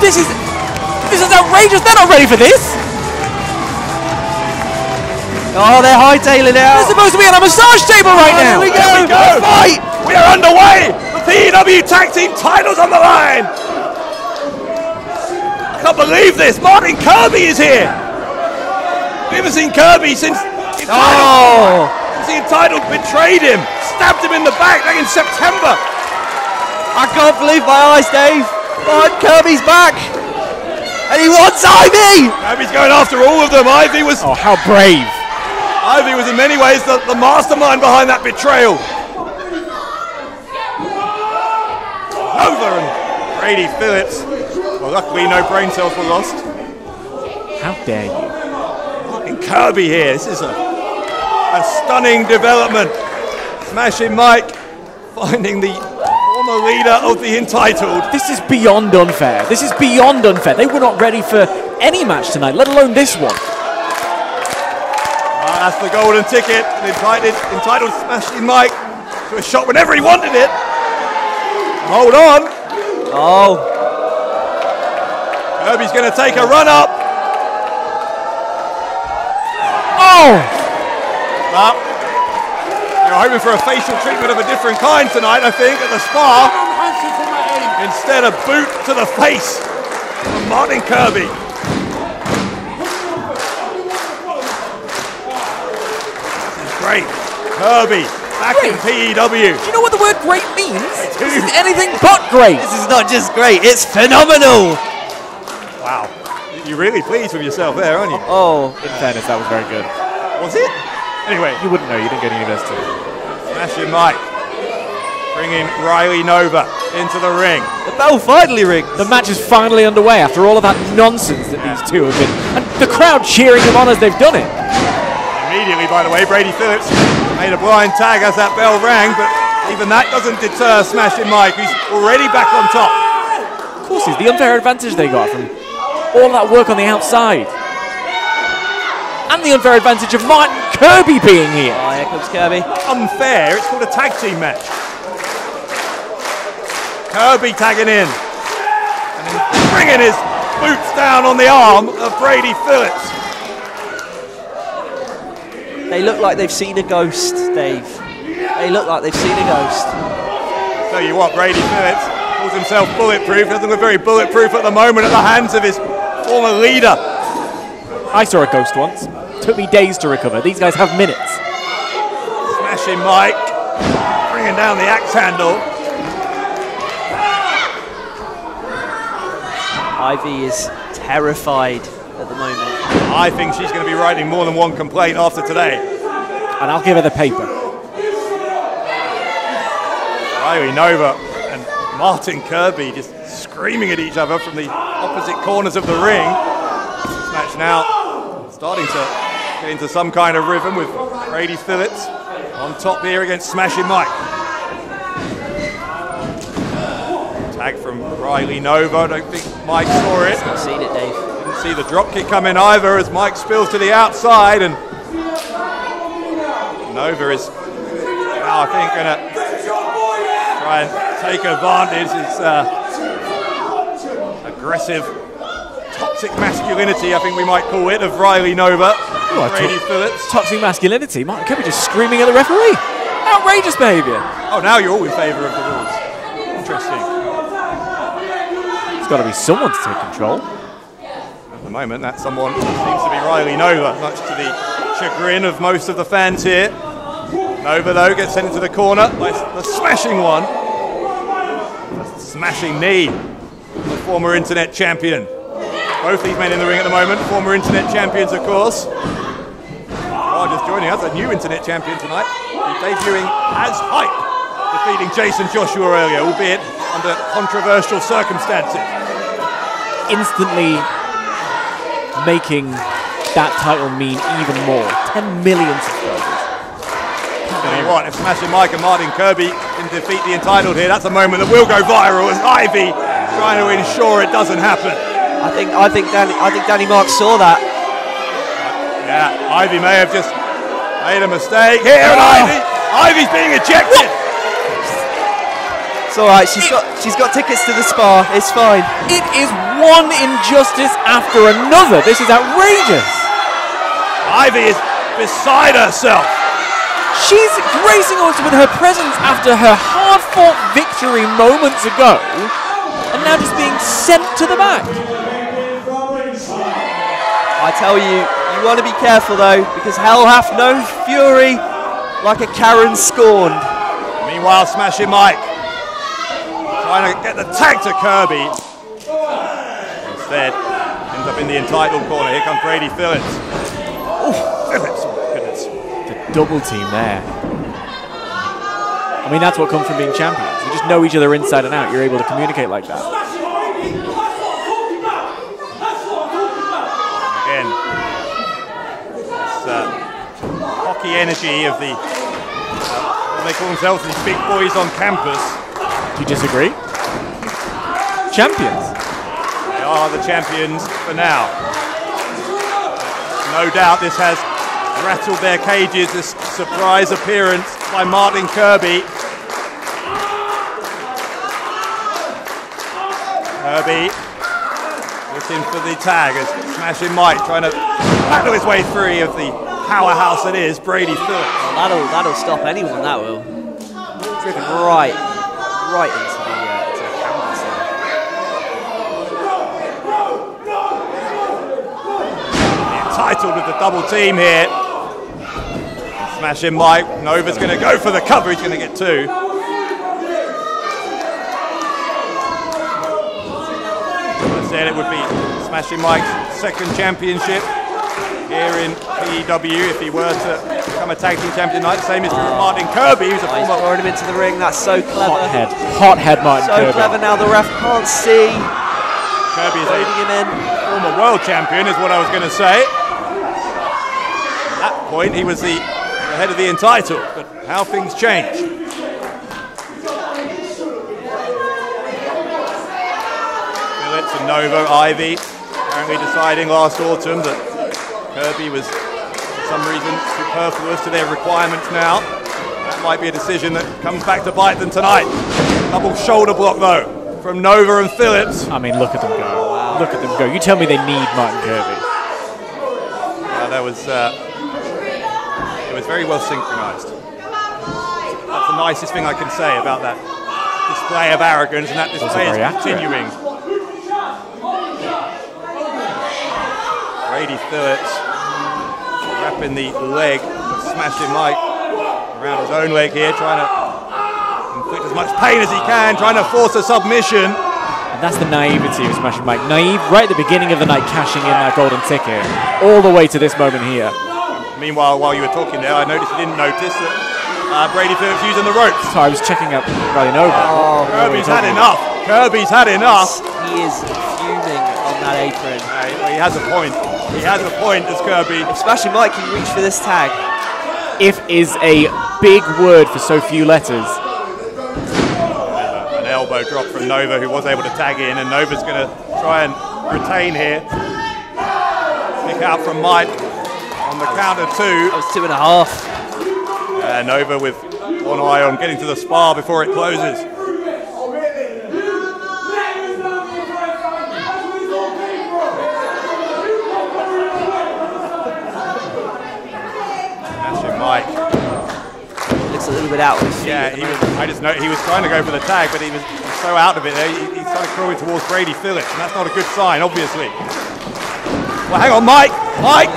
C: This is outrageous. They're not ready for this.
G: Oh, they're hightailing it out.
C: They're supposed to be on a massage table right now.
B: Here we go. Fight. We are underway. The PEW Tag Team titles on the line. I can't believe this. Martin Kirby is here. We haven't seen Kirby since the Entitled betrayed him, stabbed him in the back in September.
G: I can't believe my eyes, Dave. Martin Kirby's back. And he wants Ivy.
B: Kirby's going after all of them. Ivy was...
C: Oh, how brave.
B: Ivy was in many ways the mastermind behind that betrayal. Nova and Brady Phillips. Well, luckily no brain cells were lost.
C: How dare you?
B: Martin Kirby here. This is a stunning development. Smashing Mike finding the former leader of the Entitled.
C: This is beyond unfair. This is beyond unfair. They were not ready for any match tonight, let alone this one.
B: That's the golden ticket. The Entitled Smashing Mike to a shot whenever he wanted it. Hold on.
G: Oh.
B: Kirby's going to take a run up.
C: Oh!
B: Well, you're hoping for a facial treatment of a different kind tonight, I think, at the Spa. Instead, a boot to the face from Martin Kirby. This is great. Kirby back in PEW.
C: Do you know what the word great means? This is anything but great.
G: This is not just great, it's phenomenal.
B: Wow. You're really pleased with yourself there, aren't you?
G: Oh.
C: In fairness, that was very good.
B: Was it? Anyway.
C: You wouldn't know, you didn't go to university.
B: Smashing Mike. Bringing Riley Nova into the ring.
G: The bell finally rings.
C: The match is finally underway after all of that nonsense that these two have been. And the crowd cheering them on as they've done it.
B: Immediately, by the way, Brady Phillips made a blind tag as that bell rang, but even that doesn't deter Smashing Mike, who's already back on top.
C: Of course, it's the unfair advantage they got from all that work on the outside. And the unfair advantage of Martin Kirby being here.
G: Oh, here comes Kirby.
B: Unfair, it's called a tag team match. Kirby tagging in. And then bringing his boots down on the arm of Brady Phillips.
G: They look like they've seen a ghost, Dave. They look like they've seen a ghost.
B: Tell you what, Brady Phillips calls himself bulletproof. Doesn't look very bulletproof at the moment at the hands of his former leader.
C: I saw a ghost once. Took me days to recover. These guys have minutes.
B: Smashing Mike, bringing down the axe handle.
G: Ivy is terrified at the moment.
B: I think she's going to be writing more than one complaint after today.
C: And I'll give her the paper.
B: Riley Nova and Martin Kirby just screaming at each other from the opposite corners of the ring. This match now starting to get into some kind of rhythm with Brady Phillips on top here against Smashing Mike. Tag from Riley Nova. I don't think Mike saw it.
G: I've seen it, Dave.
B: Didn't see the drop kick come in either as Mike spills to the outside, and Nova is now, I think, going to try and take advantage. His aggressive, toxic masculinity, I think we might call it, of Riley Nova. Brady Phillips.
C: Toxic masculinity. Martin Kirby just screaming at the referee. Outrageous behaviour.
B: Oh, now you're all in favour of the rules. Interesting.
C: There's got to be someone to take control.
B: the moment, that someone seems to be Riley Nova, much to the chagrin of most of the fans here. Nova, though, gets sent into the corner by the smashing one. A smashing knee from the former Internet Champion. Both these men in the ring at the moment, former Internet Champions, of course. Oh, just joining us, a new Internet Champion tonight. He's debuting Hazz Hype, defeating Jason Joshua earlier, albeit under controversial circumstances.
C: Instantly making that title mean even more. 10 million subscribers.
B: Tell you what, if Smashing Mike and Martin Kirby can defeat the entitled here, that's a moment that will go viral as Ivy trying to ensure it doesn't happen.
G: I think Danny Marks saw that.
B: Yeah, Ivy may have just made a mistake here, and Ivy's being ejected.
G: It's all right. She's got tickets to the spa. It's fine.
C: It is one injustice after another. This is outrageous.
B: Ivy is beside herself.
C: She's gracing us with her presence after her hard-fought victory moments ago, and now just being sent to the back.
G: I tell you, you want to be careful though, because hell hath no fury like a Karen scorned.
B: Meanwhile, Smashing Mike trying to get the tag to Kirby. Instead, ends up in the entitled corner. Here comes Brady Phillips. Oh, Phillips, oh my goodness.
C: The double team there. I mean, that's what comes from being champions. You just know each other inside and out. You're able to communicate like that.
B: Again, this hockey energy of the, what they call themselves, these big boys on campus.
C: Do you disagree? Champions.
B: They are the champions for now. No doubt this has rattled their cages, this surprise appearance by Martin Kirby. Kirby looking for the tag as Smashing Mike trying to battle his way free of the powerhouse that is Brady Phillips.
G: That'll stop anyone, that will. Driven right into the canvas there.
B: Entitled with the double team here. Smashing Mike. Nova's going to go for the cover. He's going to get two. I said it would be Smashing Mike's second championship here in PEW if he were to become a tag team champion tonight. Same as Martin Kirby, who's a
G: He's
B: former.
G: throwing him into the ring. That's so clever.
C: Hot head Martin
G: So
C: Kirby.
G: clever now. The ref can't see.
B: Kirby is
G: Loading him in.
B: former world champion, is what I was going to say. At that point, he was the head of the entitled, but how things change. Phillips and Nova, Ivy, apparently deciding last autumn that Kirby was, for some reason, superfluous to their requirements now. That might be a decision that comes back to bite them tonight. Double shoulder block, though, from Nova and Phillips.
C: I mean, look at them go. Wow. Look at them go. You tell me they need Martin Kirby.
B: That was... it was very well synchronized. That's the nicest thing I can say about that display of arrogance, and that display is continuing. Brady Phillips wrapping the leg of Smashing Mike around his own leg here, trying to inflict as much pain as he can, trying to force a submission.
C: And that's the naivety of Smashing Mike. Naive right at the beginning of the night, cashing in that golden ticket, all the way to this moment here.
B: Meanwhile, while you were talking there, I noticed you didn't notice that Brady Phillips using the ropes.
C: So I was checking up Riley Nova.
G: Oh,
B: Kirby's had enough. Kirby's had enough.
G: He is fuming on that apron.
B: He has a point. He has a point, as Kirby.
G: If Smashing Mike can reach for this tag.
C: If is a big word for so few letters.
B: An elbow drop from Nova, who was able to tag in, and Nova's going to try and retain here. Pick out from Mike on the count of two.
G: That was 2.5.
B: Nova with one eye on getting to the spar before it closes. Smashing Mike.
G: Looks a little bit out of his feet.
B: Yeah, I just know he was trying to go for the tag, but he was so out of it there. He started crawling towards Brady Phillips, and that's not a good sign, obviously. Well, hang on, Mike. Mike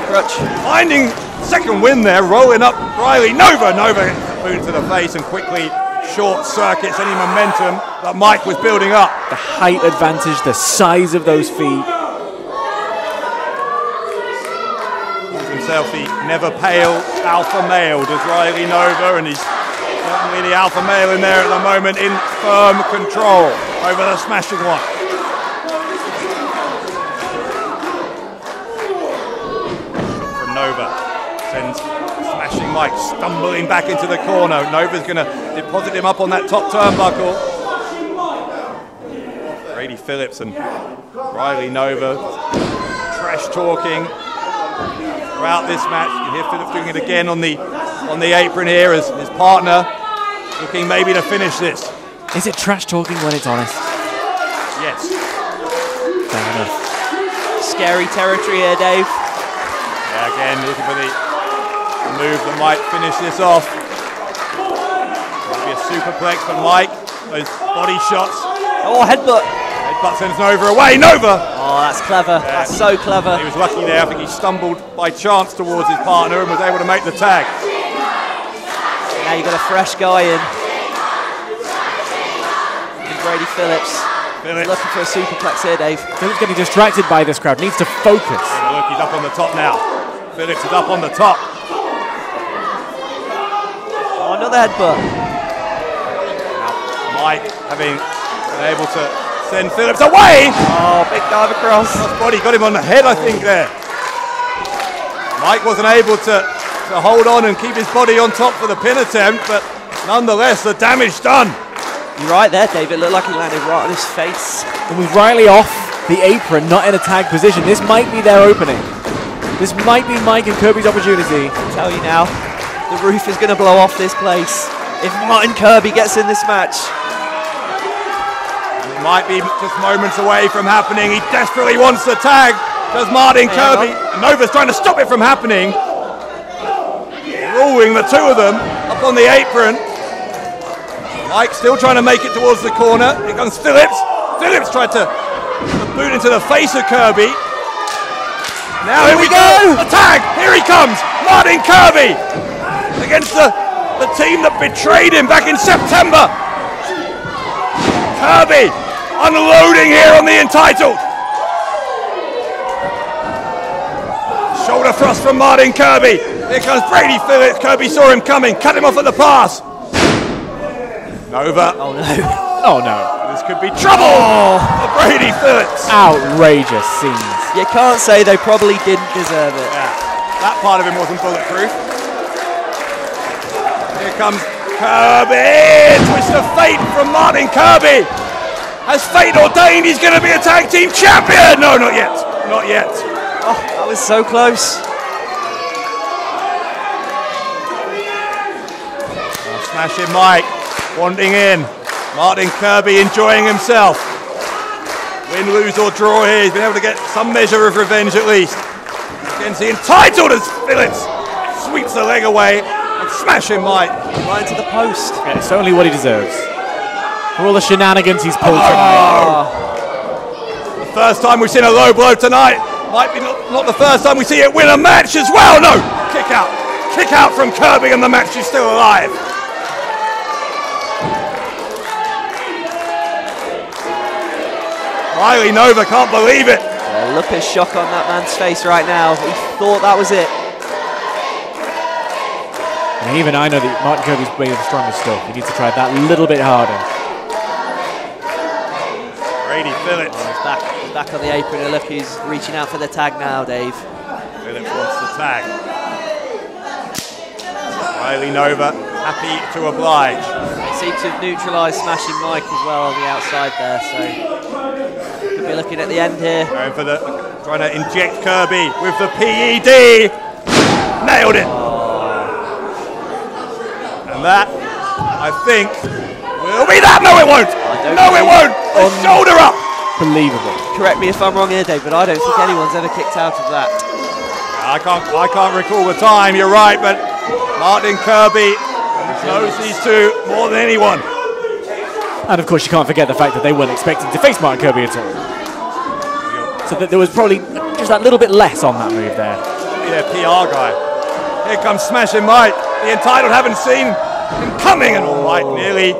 B: finding second win there, rolling up Riley Nova. Nova boot to the face and quickly short circuits any momentum that Mike was building up.
C: The height advantage, the size of those feet.
B: Calls himself the never pale alpha male, does Riley Nova, and he's certainly the alpha male in there at the moment, in firm control over the smashing one. From Nova, sends smashing Mike stumbling back into the corner. Nova's going to deposit him up on that top turnbuckle. Brady Phillips and Riley Nova trash talking throughout this match. You hear Phillips doing it again on the apron here as his partner looking maybe to finish this.
C: Is it trash talking when it's honest?
B: Yes.
C: Fair enough.
G: Scary territory here, Dave.
B: Yeah, again, looking for the move that might finish this off. Maybe a superplex for Mike. Those body shots.
G: Oh, headbutt.
B: Headbutt sends Nova away. Nova!
G: Oh, that's clever. Yeah. That's so clever.
B: He was lucky there. I think he stumbled by chance towards his partner and was able to make the tag.
G: Now you've got a fresh guy in. And Brady Phillips. Looking for a superplex here, Dave.
C: Phillips getting distracted by this crowd. Needs to focus.
B: Yeah, look, he's up on the top now. Phillips is up on the top.
G: Oh, another headbutt.
B: Now, Mike having been able to send Phillips away.
G: Oh, big dive across.
B: Body got him on the head, I think, there. Mike wasn't able to hold on and keep his body on top for the pin attempt, but nonetheless, the damage done.
G: You're right there, Dave. It looked like he landed right on his face.
C: And with Riley off the apron, not in a tag position, this might be their opening. This might be Mike and Kirby's opportunity.
G: I'll tell you now, the roof is going to blow off this place if Martin Kirby gets in this match.
B: It might be just moments away from happening. He desperately wants the tag. Does Martin Kirby. Nova's trying to stop it from happening. Ruling the two of them up on the apron. Mike still trying to make it towards the corner. Here comes Phillips. Phillips tried to boot into the face of Kirby. Now here we go. The tag. Here he comes. Martin Kirby against the team that betrayed him back in September. Kirby unloading here on the entitled. Shoulder thrust from Martin Kirby. Here comes Brady Phillips. Kirby saw him coming. Cut him off at the pass. Nova.
G: Oh no.
C: Oh no.
B: This could be trouble for Brady Phillips.
C: Outrageous scenes.
G: You can't say they probably didn't deserve it.
B: Yeah. That part of him wasn't bulletproof. Here comes Kirby. Twist of fate from Martin Kirby. Has fate ordained he's going to be a tag team champion? No, not yet. Not yet.
G: Oh, that was so close.
B: Smashing Mike. Wanding in. Martin Kirby enjoying himself. Win, lose or draw here. He's been able to get some measure of revenge at least. Against the entitled as Phillips sweeps the leg away and smashing Mike.
G: Right into the post.
C: Yeah, it's only what he deserves. For all the shenanigans he's pulled
B: The first time we've seen a low blow tonight. Might be not the first time we see it win a match as well. No! Kick out. Kick out from Kirby and the match is still alive. Riley Nova can't believe it.
G: Yeah, look at shock on that man's face right now. He thought that was it.
C: And even I know that Martin Kirby's made of the strongest stuff. He needs to try that a little bit harder.
B: Brady Phillips.
G: Oh, he's back on the apron. And look, he's reaching out for the tag now, Dave.
B: Phillips wants the tag. Riley Nova happy to oblige.
G: They seem to have neutralised Smashing Mike as well on the outside there, so could be looking at the end here.
B: Going for trying to inject Kirby with the PED. Nailed it. And that, I think, will be that. No, it won't. No, it won't. Shoulder up.
C: Believable.
G: Correct me if I'm wrong here, Dave, but I don't think anyone's ever kicked out of that.
B: I can't recall the time. You're right, but Martin Kirby knows these two more than anyone.
C: And of course, you can't forget the fact that they weren't expecting to face Martin Kirby at all. So that there was probably think just that little bit less on that move there.
B: Be their PR guy. Here comes Smashing Mike. The Entitled haven't seen him coming, and All Might nearly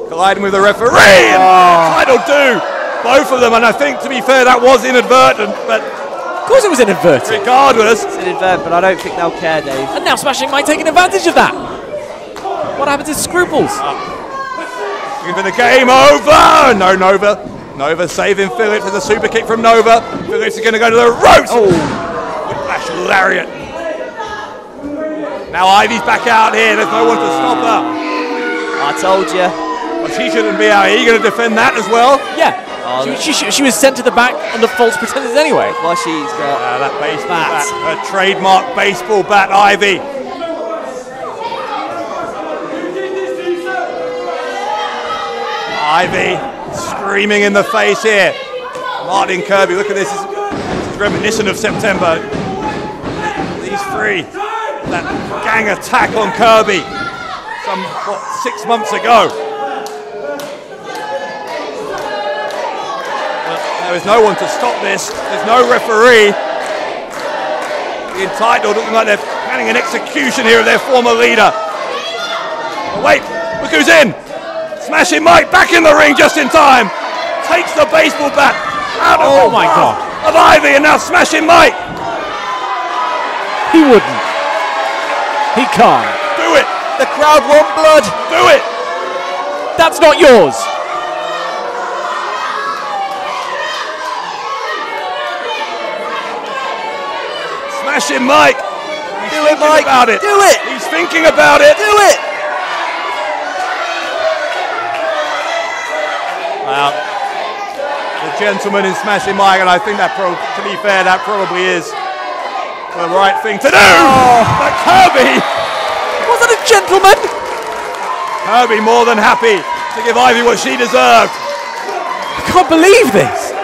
B: colliding with the referee. And Entitled do. Both of them, and I think, to be fair, that was inadvertent, but...
C: Of course it was inadvertent.
B: Regardless.
G: It's inadvertent, but I don't think they'll care, Dave.
C: And now Smashing Mike taking advantage of that. What happened to Scruples?
B: Looking for the game over. No, Nova. Nova saving Phillips with a super kick from Nova. Phillips is going to go to the ropes. Oh, whiplash lariat. Now Ivy's back out here. There's no one to stop her.
G: I told you.
B: Well, she shouldn't be out here. Are you going to defend that as well?
C: Yeah. She was sent to the back under false pretenses anyway.
G: Well, she's got
B: that baseball bat. Her trademark baseball bat, Ivy. Ivy screaming in the face here. Martin Kirby, look at this. This is reminiscent of September. These three. That gang attack on Kirby. Some, 6 months ago. There is no one to stop this. There's no referee. The Entitled looking like they're planning an execution here of their former leader. Oh, wait, look who's in. Smashing Mike back in the ring just in time. Takes the baseball bat out of of Ivy, and now Smashing Mike.
C: He wouldn't. He can't.
B: Do it.
G: The crowd want blood.
B: Do it.
C: That's not yours.
B: Smashing Mike.
G: Do it, Mike.
B: About it.
G: Do it.
B: He's thinking about it.
G: Do it.
B: Well, the gentleman in Smashing Mike, and I think that, to be fair, that probably is the right thing to do. But Kirby.
C: Was that a gentleman?
B: Kirby more than happy to give Ivy what she deserved.
C: I can't believe this.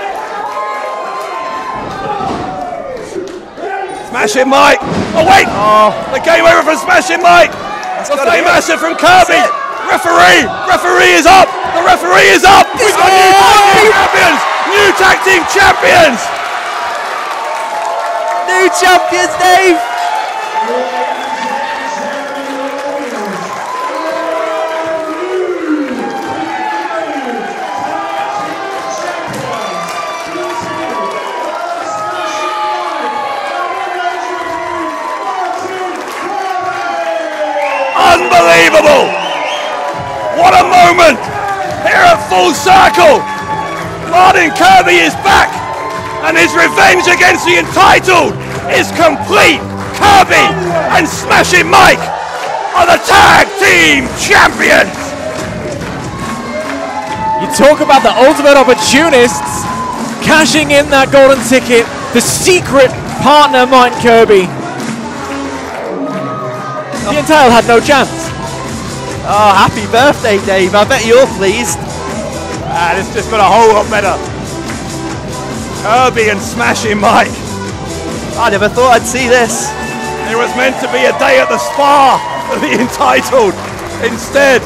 B: Smashing Mike. Oh, wait. The game over for Smashing Mike. The same answer from Kirby. Referee. Referee is up. The referee is up. We've got new tag team champions. New tag team champions.
G: New champions, Dave.
B: Unbelievable! What a moment here at Full Circle. Martin Kirby is back, and his revenge against the Entitled is complete. Kirby and Smashing Mike are the tag team champions.
C: You talk about the ultimate opportunists cashing in that golden ticket. The secret partner, Martin Kirby. The Entitled had no chance.
G: Oh, happy birthday, Dave. I bet you're pleased.
B: This just got a whole lot better. Kirby and Smashing Mike.
G: I never thought I'd see this.
B: It was meant to be a day at the spa for the Entitled. Instead,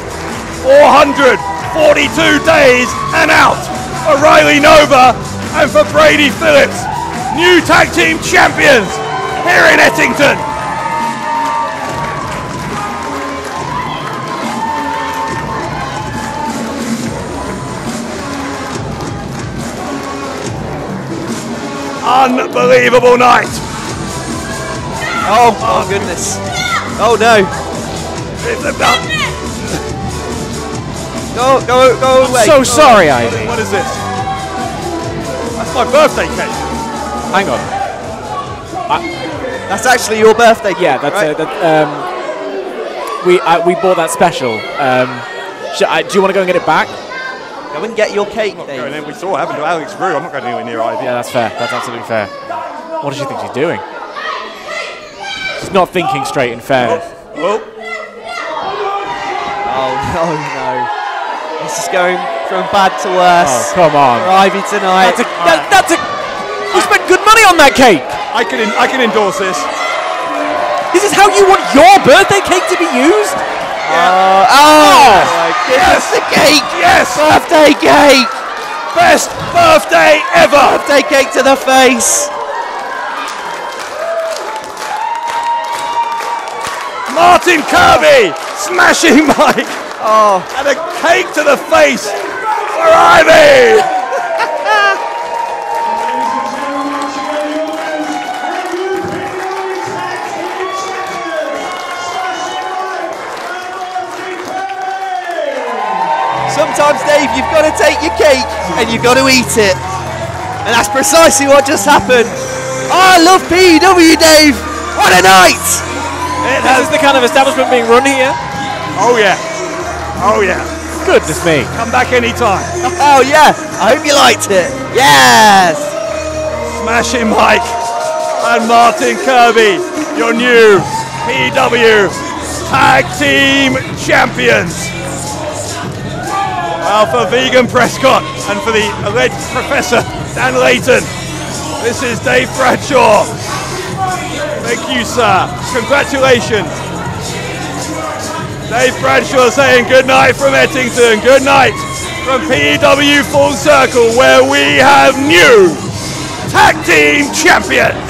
B: 442 days and out for Riley Nova and for Brady Phillips. New tag team champions here in Ettington. Unbelievable night.
G: Oh goodness. Oh no. Go away.
C: So sorry, Ivy.
B: What is this? That's my birthday cake.
C: Hang on.
G: That's actually your birthday cake.
C: Yeah, that's
G: right?
C: we bought that special. Do you want to go and get it back?
G: Go and get your cake, Dave.
B: We saw what happened to Alex Brew. I'm not going anywhere near Ivy.
C: Yeah, that's fair. That's absolutely fair. What does she think she's doing? She's not thinking straight, in fairness.
G: Oh no. This is going from bad to worse.
C: Oh, come on.
G: For Ivy tonight.
C: You spent good money on that cake.
B: I can endorse this.
C: This is how you want your birthday cake to be used?
G: Oh my goodness, the cake!
B: Yes!
G: Birthday cake!
B: Best birthday ever!
G: Birthday cake to the face!
B: Martin Kirby, smashing Mike. Oh, and a cake to the face for Ivy.
G: Sometimes, Dave, you've got to take your cake and you've got to eat it. And that's precisely what just happened. Oh, I love PEW, Dave. What a night!
C: This is the kind of establishment being run here.
B: Oh yeah. Oh yeah.
C: Goodness me.
B: Come back anytime.
G: Oh yeah. I hope you liked it. Yes.
B: Smashing Mike and Martin Kirby, your new PEW Tag Team Champions. Well, for Vegan Prescott and for the alleged Professor Dan Layton, this is Dave Bradshaw. Thank you, sir. Congratulations. Dave Bradshaw saying good night from Ettington. Good night from PEW Full Circle, where we have new Tag Team Champions.